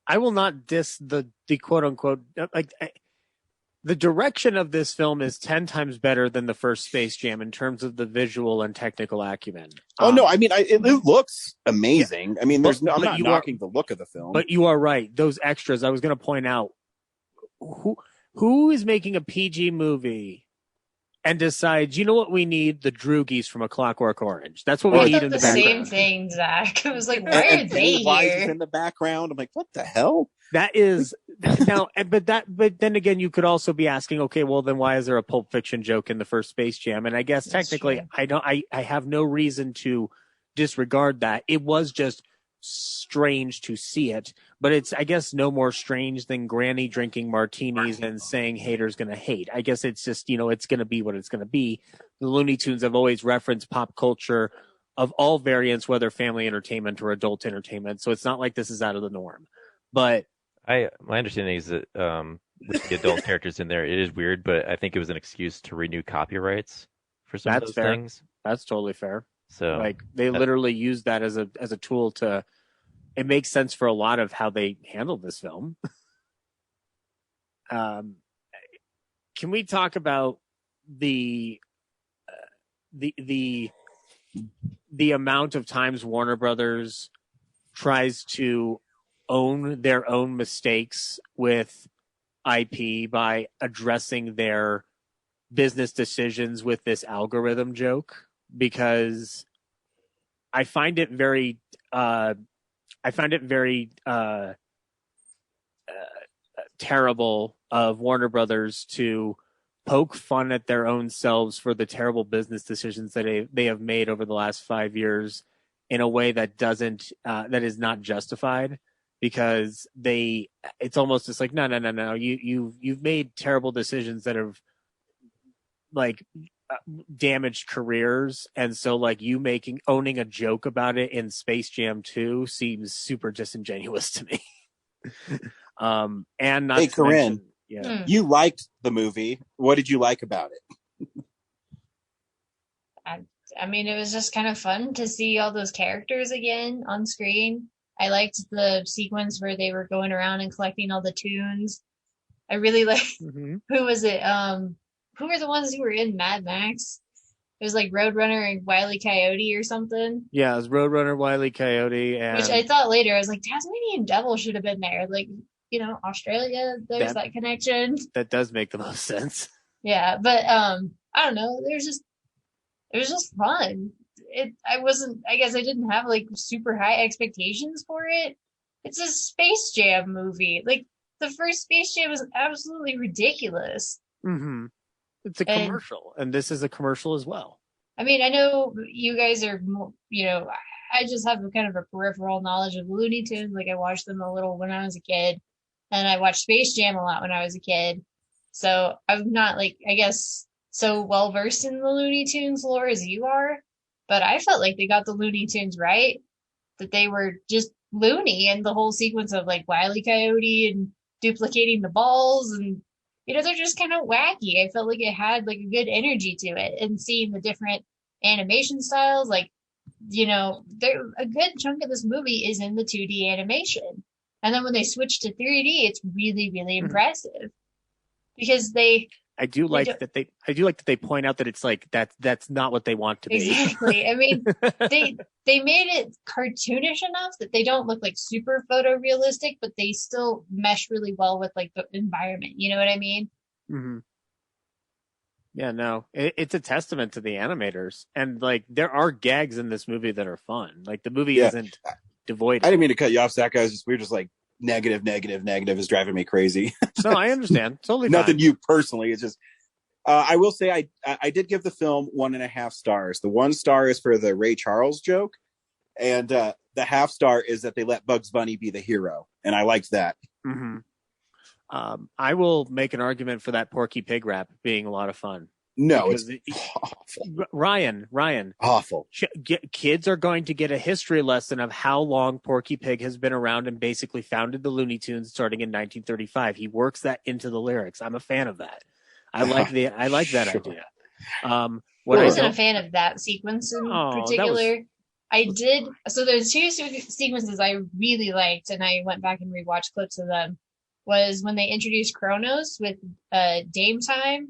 D: I will not diss the quote unquote the direction of this film is 10 times better than the first Space Jam in terms of the visual and technical acumen.
B: Oh no, I mean it looks amazing. I mean, I'm not knocking the look of the film.
D: But you are right. Those extras, I was going to point out, who is making a PG movie and decides, you know what we need? The Droogies from A Clockwork Orange. That's what we need in the background.
F: Same thing, Zach. I was like, why are they here?
B: In the background, I'm like, what the hell?
D: That is now, but then again, you could also be asking, okay, well, then why is there a Pulp Fiction joke in the first Space Jam? And I guess technically, I have no reason to disregard that. It was just strange to see it, but it's, I guess, no more strange than Granny drinking martinis and saying haters gonna hate. I guess it's just, it's gonna be what it's gonna be. The Looney Tunes have always referenced pop culture of all variants, whether family entertainment or adult entertainment. So it's not like this is out of the norm. But
C: my understanding is that with the adult characters in there, it is weird, but I think it was an excuse to renew copyrights for some of those things.
D: That's totally fair.
C: So
D: like they literally use that as a tool to. It makes sense for a lot of how they handled this film. Can we talk about the amount of times Warner Brothers tries to own their own mistakes with IP by addressing their business decisions with this algorithm joke? Because I find it very terrible of Warner Brothers to poke fun at their own selves for the terrible business decisions that they have made over the last 5 years in a way that that is not justified, because it's almost just like, no, you've made terrible decisions that have like damaged careers, and so like you owning a joke about it in Space Jam 2 seems super disingenuous to me. And not
B: hey, Corinne,
D: mention,
B: you liked the movie. What did you like about it?
F: I mean, it was just kind of fun to see all those characters again on screen. I liked the sequence where they were going around and collecting all the tunes. I really liked, who was it? Who were the ones who were in Mad Max? It was like Roadrunner and Wile E. Coyote or something.
D: Yeah, it was Roadrunner, Wile E. Coyote, and
F: which I thought later, I was like, Tasmanian Devil should have been there. Like, Australia, there's that connection.
D: That does make the most sense.
F: Yeah, but I don't know. It was just fun. I guess I didn't have like super high expectations for it. It's a Space Jam movie. Like, the first Space Jam was absolutely ridiculous.
D: Mm-hmm. It's a commercial, and this is a commercial as well.
F: I mean, I know you guys are, I just have kind of a peripheral knowledge of Looney Tunes. Like, I watched them a little when I was a kid, and I watched Space Jam a lot when I was a kid. So I'm not, like, I guess, so well versed in the Looney Tunes lore as you are, but I felt like they got the Looney Tunes right, that they were just loony, and the whole sequence of, like, Wile E. Coyote and duplicating the balls, and they're just kind of wacky. I felt like it had like a good energy to it, and seeing the different animation styles, like, a good chunk of this movie is in the 2D animation. And then when they switch to 3D, it's really, really impressive, because I do like that they point out that it's like that's not what they want to be. Exactly. I mean, they made it cartoonish enough that they don't look like super photorealistic, but they still mesh really well with like the environment. You know what I mean?
D: Mm-hmm. Yeah, no, it's a testament to the animators, and like there are gags in this movie that are fun. Like, the movie isn't devoid.
B: I didn't mean to cut you off, Zach. We were just like, negative is driving me crazy.
D: No, I understand. Totally.
B: Nothing you personally. It's just, I will say I did give the film 1.5 stars. The 1 star is for the Ray Charles joke, and the half star is that they let Bugs Bunny be the hero, and I liked that.
D: Mm-hmm. I will make an argument for that Porky Pig rap being a lot of fun.
B: No, it's awful.
D: Ryan.
B: Awful.
D: Kids are going to get a history lesson of how long Porky Pig has been around and basically founded the Looney Tunes starting in 1935. He works that into the lyrics. I'm a fan of that. I like that idea.
F: I wasn't a fan of that sequence in particular. I did. So there's two sequences I really liked, and I went back and rewatched clips of them. Was when they introduced Kronos with Dame Time,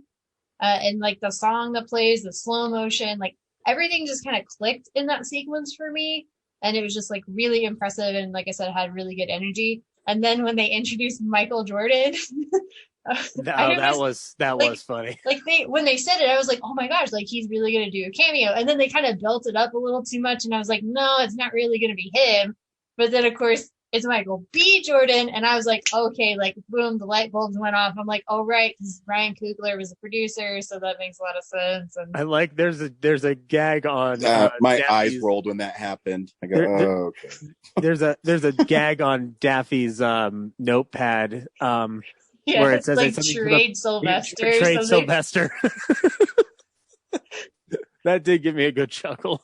F: and like the song that plays, the slow motion, like everything just kind of clicked in that sequence for me, and it was just like really impressive, and like I said, had really good energy. And then when they introduced Michael Jordan,
D: that was funny.
F: Like when they said it, I was like, oh my gosh, like he's really gonna do a cameo. And then they kind of built it up a little too much, and I was like, no, it's not really gonna be him. But then of course it's Michael B. Jordan, and I was like, okay, like boom, the light bulbs went off. I'm like, oh right, because Ryan Coogler was the producer, so that makes a lot of sense. And
D: I like there's a gag on
B: my
D: Daffy's,
B: eyes rolled when that happened. I go, oh, okay.
D: There's a gag on Daffy's notepad.
F: Yeah,
D: where it says
F: like trade Sylvester.
D: Trade Sylvester. That did give me a good chuckle.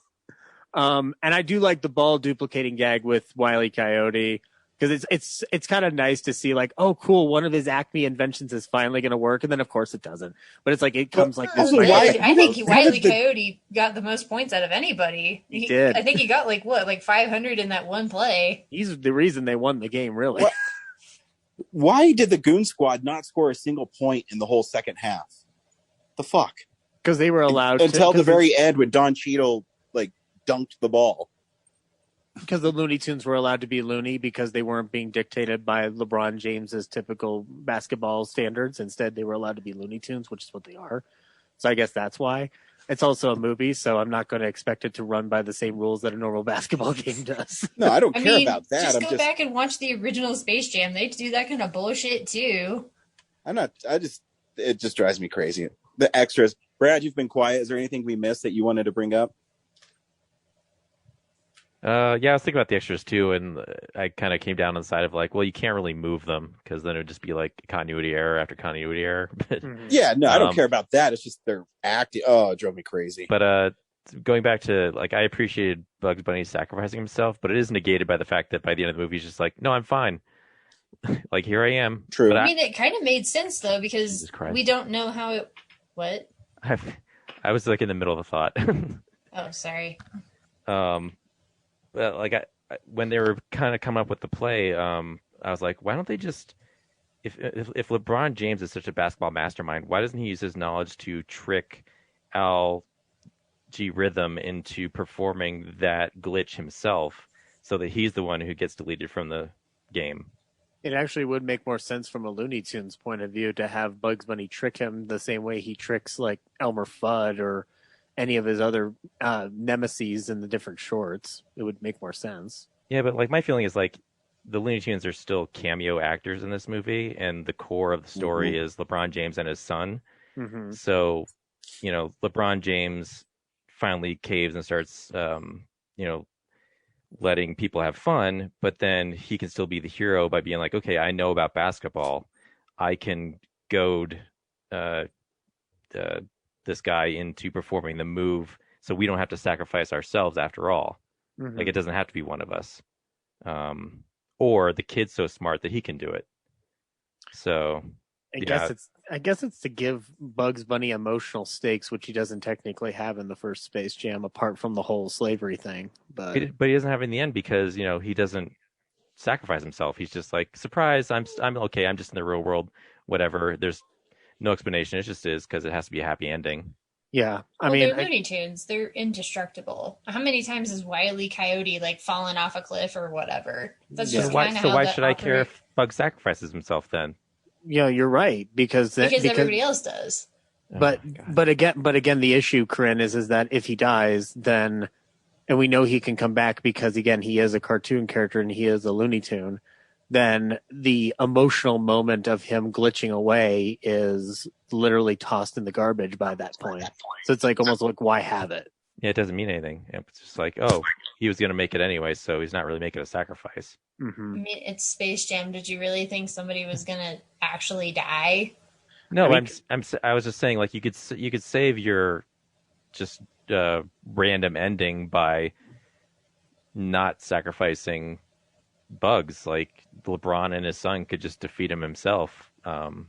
D: And I do like the ball duplicating gag with Wile E. Coyote, because it's kind of nice to see like, oh cool, one of his Acme inventions is finally going to work, and then of course it doesn't. But it's like it comes like this.
F: I think Wile E. Coyote got the most points out of anybody.
D: He did.
F: I think he got like 500 in that one play.
D: He's the reason they won the game, really.
B: Why did the Goon Squad not score a single point in the whole second half? The fuck?
D: Because they were allowed
B: until the very end when Don Cheadle like dunked the ball.
D: Because the Looney Tunes were allowed to be loony because they weren't being dictated by LeBron James's typical basketball standards. Instead, they were allowed to be Looney Tunes, which is what they are. So I guess that's why. It's also a movie, so I'm not going to expect it to run by the same rules that a normal basketball game does.
B: No, I don't care about that.
F: Just go back and watch the original Space Jam. They do that kind of bullshit too.
B: It just drives me crazy. The extras. Brad, you've been quiet. Is there anything we missed that you wanted to bring up?
C: Yeah, I was thinking about the extras too, and I kind of came down on the side of like, well, you can't really move them because then it would just be like continuity error after continuity error.
B: Yeah, no, I don't care about that. It's just they're acting. Oh, it drove me crazy.
C: But going back to like, I appreciated Bugs Bunny sacrificing himself, but it is negated by the fact that by the end of the movie, he's just like, no, I'm fine. Like, here I am.
B: True.
C: But
F: I mean, it kind of made sense though because we don't know how it. What?
C: I was like in the middle of a thought.
F: Oh, sorry.
C: Well, like when they were kind of coming up with the play, I was like, why don't they just, if LeBron James is such a basketball mastermind, why doesn't he use his knowledge to trick Al G. Rhythm into performing that glitch himself, so that he's the one who gets deleted from the game?
D: It actually would make more sense from a Looney Tunes point of view to have Bugs Bunny trick him the same way he tricks like Elmer Fudd or any of his other nemesis in the different shorts. It would make more sense.
C: Yeah, but like my feeling is like the Looney Tunes are still cameo actors in this movie, and the core of the story is LeBron James and his son.
D: Mm-hmm.
C: So, LeBron James finally caves and starts, letting people have fun, but then he can still be the hero by being like, okay, I know about basketball. I can goad this guy into performing the move, so we don't have to sacrifice ourselves after all.
D: Mm-hmm.
C: Like, it doesn't have to be one of us. Or the kid's so smart that he can do it. So
D: I guess it's to give Bugs Bunny emotional stakes, which he doesn't technically have in the first Space Jam, apart from the whole slavery thing. But
C: he doesn't have it in the end because he doesn't sacrifice himself. He's just like, surprise, I'm okay. I'm just in the real world. Whatever. There's no explanation. It just is because it has to be a happy ending.
D: Yeah,
F: they're Looney Tunes. They're indestructible. How many times has Wile E. Coyote like fallen off a cliff or whatever? That's just kind of
C: so why should I care if Bugs sacrifices himself then?
D: Yeah, you're right because
F: everybody else does.
D: But again, the issue, Corinne, is that if he dies, then, and we know he can come back because again he is a cartoon character and he is a Looney Tune, then the emotional moment of him glitching away is literally tossed in the garbage by that point. So it's like almost like, why have it?
C: Yeah, it doesn't mean anything. It's just like, oh, he was going to make it anyway, so he's not really making a sacrifice.
D: Mm-hmm.
F: I mean, it's Space Jam. Did you really think somebody was going to actually die?
C: No, I was just saying, like, you could save your just random ending by not sacrificing Bugs. Like, LeBron and his son could just defeat him himself, and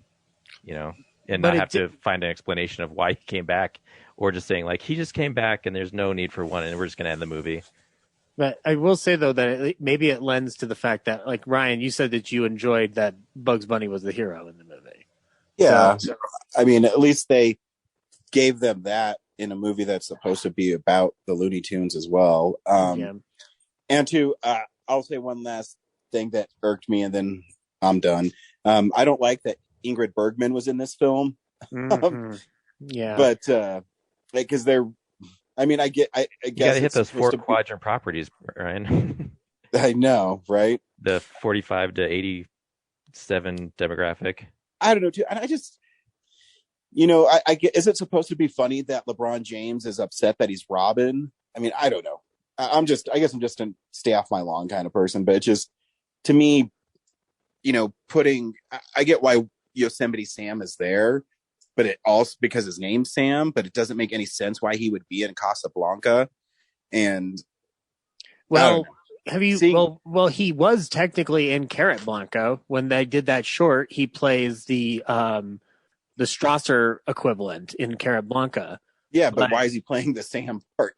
C: not have to find an explanation of why he came back, or just saying like he just came back and there's no need for one, and we're just going to end the movie.
D: But I will say though that maybe it lends to the fact that, like Ryan, you said that you enjoyed that Bugs Bunny was the hero in the movie.
B: Yeah,
D: So,
B: I mean, at least they gave them that in a movie that's supposed to be about the Looney Tunes as well.
D: yeah.
B: And I'll say one last thing that irked me, and then I'm done. I don't like that Ingrid Bergman was in this film.
D: Mm-hmm. Yeah,
B: But because they're, I mean, I guess
C: you got to hit
B: it's
C: those
B: supposed
C: four quadrant properties, Ryan.
B: I know, right?
C: The 45 to 87 demographic.
B: I don't know, too. And I just, I get, is it supposed to be funny that LeBron James is upset that he's Robin? I mean, I don't know. I guess I'm just a stay off my lawn kind of person, but it just, to me, I get why Yosemite Sam is there, but it also, because his name's Sam, but it doesn't make any sense why he would be in Casablanca. And
D: well, have you? Well, he was technically in Carrot Blanca when they did that short. He plays the Strasser equivalent in Carrot Blanca.
B: Yeah, but why is he playing the Sam part?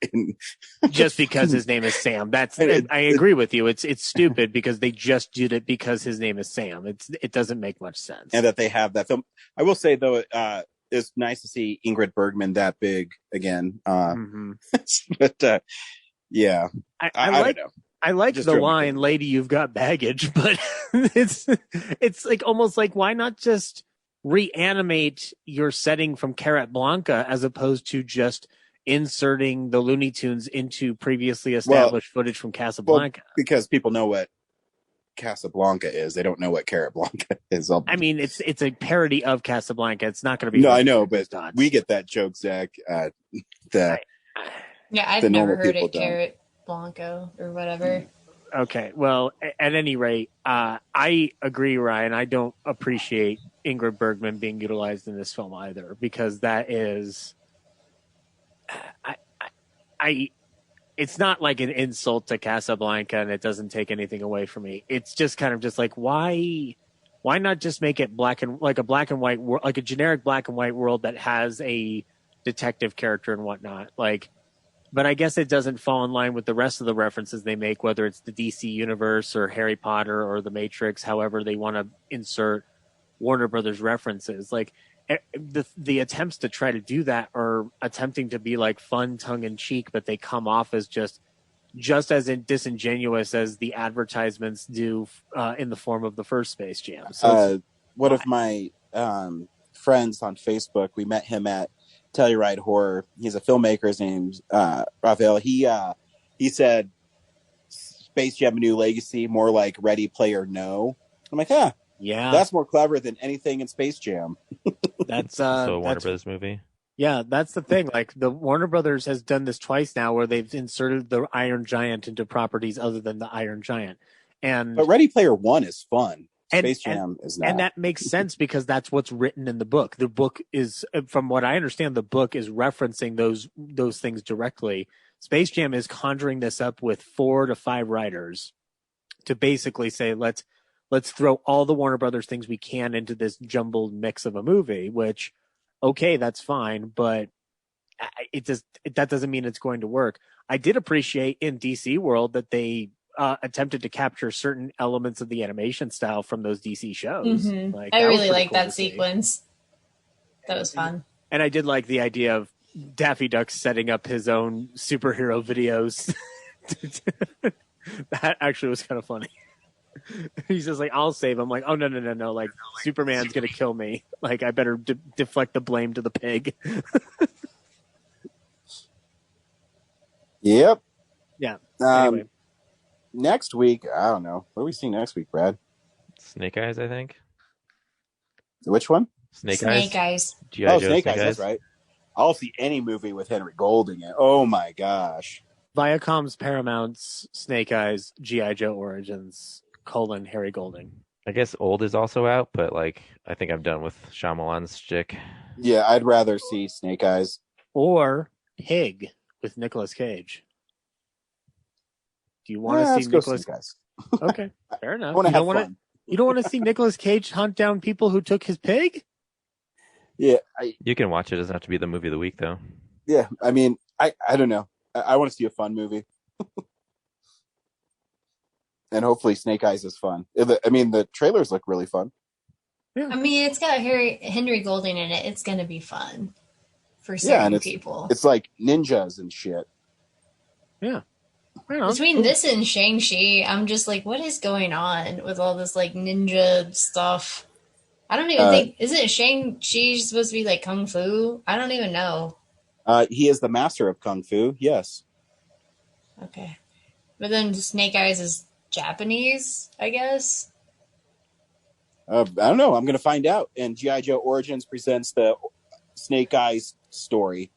D: Just because his name is Sam. I agree with you. It's stupid because they just did it because his name is Sam. It doesn't make much sense.
B: And that they have that film. I will say though, it's nice to see Ingrid Bergman that big again. But yeah, I don't know.
D: I like the line, "Lady, you've got baggage," but it's like almost like, why not just reanimate your setting from Carrot Blanca as opposed to just inserting the Looney Tunes into previously established footage from Casablanca?
B: Well, because people know what Casablanca is. They don't know what Carrot Blanca is.
D: I mean, it's a parody of Casablanca. It's not going to be.
B: No, I know, but we get that joke, Zach.
F: Yeah, I've never heard it Carrot Blanco or whatever.
D: Okay, well, at any rate, I agree, Ryan. I don't appreciate Ingrid Bergman being utilized in this film either, because that is, it's not like an insult to Casablanca, and it doesn't take anything away from me. It's just kind of just like, why not just make it like a black and white, like a generic black and white world that has a detective character and whatnot, like. But I guess it doesn't fall in line with the rest of the references they make, whether it's the DC universe or Harry Potter or the Matrix, however they want to insert Warner Brothers references. Like the attempts to try to do that are attempting to be like fun, tongue in cheek, but they come off as just as disingenuous as the advertisements do in the form of the first Space Jam. So
B: one of my friends on Facebook, we met him at Telluride Horror. He's a filmmaker. His name's Raphael. He said Space Jam: A New Legacy, more like Ready Player No. I'm like,
D: yeah,
B: that's more clever than anything in Space Jam.
D: That's
C: so Warner Brothers movie.
D: Yeah, that's the thing. Like the Warner Brothers has done this twice now, where they've inserted the Iron Giant into properties other than the Iron Giant. But
B: Ready Player One is fun. Space Jam is not.
D: And that makes sense because that's what's written in the book. The book is, from what I understand, the book is referencing those things directly. Space Jam is conjuring this up with 4 to 5 writers to basically say, let's throw all the Warner Brothers things we can into this jumbled mix of a movie, which, okay, that's fine, but that doesn't mean it's going to work. I did appreciate in DC World that they attempted to capture certain elements of the animation style from those DC shows.
F: Mm-hmm.
D: Like,
F: I really like that sequence. That was fun.
D: And I did like the idea of Daffy Duck setting up his own superhero videos. That actually was kind of funny. He's just like, I'll save him. Like, oh, no. Like, Superman's going to kill me. Like, I better deflect the blame to the pig.
B: Yep.
D: Yeah. Anyway.
B: Next week, I don't know. What do we see next week, Brad?
C: Snake Eyes, I think.
B: Which one?
C: Snake Eyes.
B: Snake Eyes, that's right. I'll see any movie with Henry Golding in it. Oh my gosh.
D: Viacom's Paramount's Snake Eyes, G.I. Joe Origins, Harry Golding.
C: I guess Old is also out, but like I think I'm done with Shyamalan's chick.
B: Yeah, I'd rather see Snake Eyes.
D: Or Pig with Nicolas Cage. Do you want to see Nicolas Cage? Okay, fair enough. You don't want to see Nicolas Cage hunt down people who took his pig?
B: Yeah,
C: you can watch it. It doesn't have to be the movie of the week, though.
B: Yeah, I mean, I don't know. I want to see a fun movie. And hopefully Snake Eyes is fun. I mean, the trailers look really fun.
F: I mean, it's got Henry Golding in it. It's going to be fun for certain
B: Yeah, and
F: people.
B: it's like ninjas and shit.
D: Yeah.
F: Between this and Shang-Chi, I'm just like, what is going on with all this like ninja stuff? I don't even think, isn't Shang-Chi supposed to be like Kung Fu? I don't even know.
B: He is the master of Kung Fu, yes.
F: Okay. But then Snake Eyes is Japanese, I guess?
B: I don't know. I'm going to find out. And G.I. Joe Origins presents the Snake Eyes story.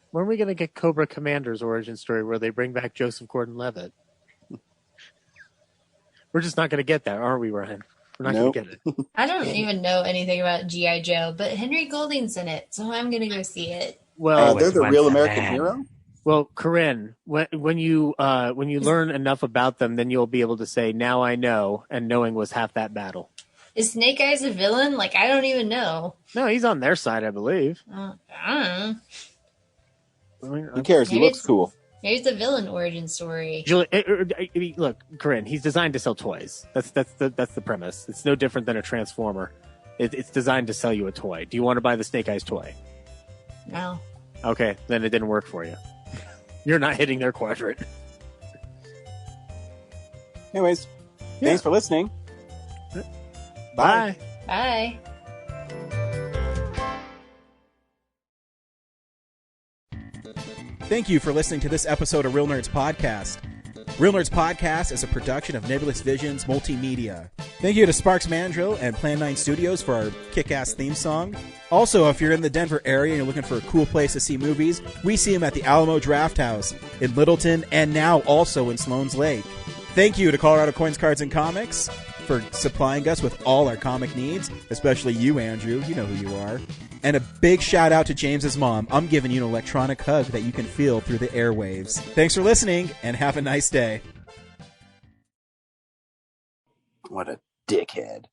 D: When are we going to get Cobra Commander's origin story where they bring back Joseph Gordon-Levitt? We're just not going to get that, aren't we, Ryan? We're not going to get it.
F: I don't even know anything about G.I. Joe, but Henry Golding's in it, so I'm going to go see it.
D: Well,
B: they're the real American hero?
D: Well, Corinne, when you learn enough about them, then you'll be able to say, now I know, and knowing was half that battle.
F: Is Snake Eyes a villain? Like, I don't even know.
D: No, he's on their side, I believe.
F: I don't know.
B: Who cares? He looks cool.
F: Here's the villain origin story.
D: Julie, look, Corinne, he's designed to sell toys. That's the premise. It's no different than a Transformer. It's designed to sell you a toy. Do you want to buy the Snake Eyes toy?
F: No.
D: Okay, then it didn't work for you. You're not hitting their quadrant.
B: Anyways, thanks for listening.
D: Bye.
F: Bye.
N: Thank you for listening to this episode of Real Nerds Podcast. Real Nerds Podcast is a production of Nebulous Visions Multimedia. Thank you to Sparks Mandrill and Plan 9 Studios for our kick-ass theme song. Also, if you're in the Denver area and you're looking for a cool place to see movies, we see them at the Alamo Drafthouse in Littleton and now also in Sloan's Lake. Thank you to Colorado Coins, Cards, and Comics for supplying us with all our comic needs, especially you, Andrew. You know who you are. And a big shout out to James's mom. I'm giving you an electronic hug that you can feel through the airwaves. Thanks for listening, and have a nice day.
B: What a dickhead.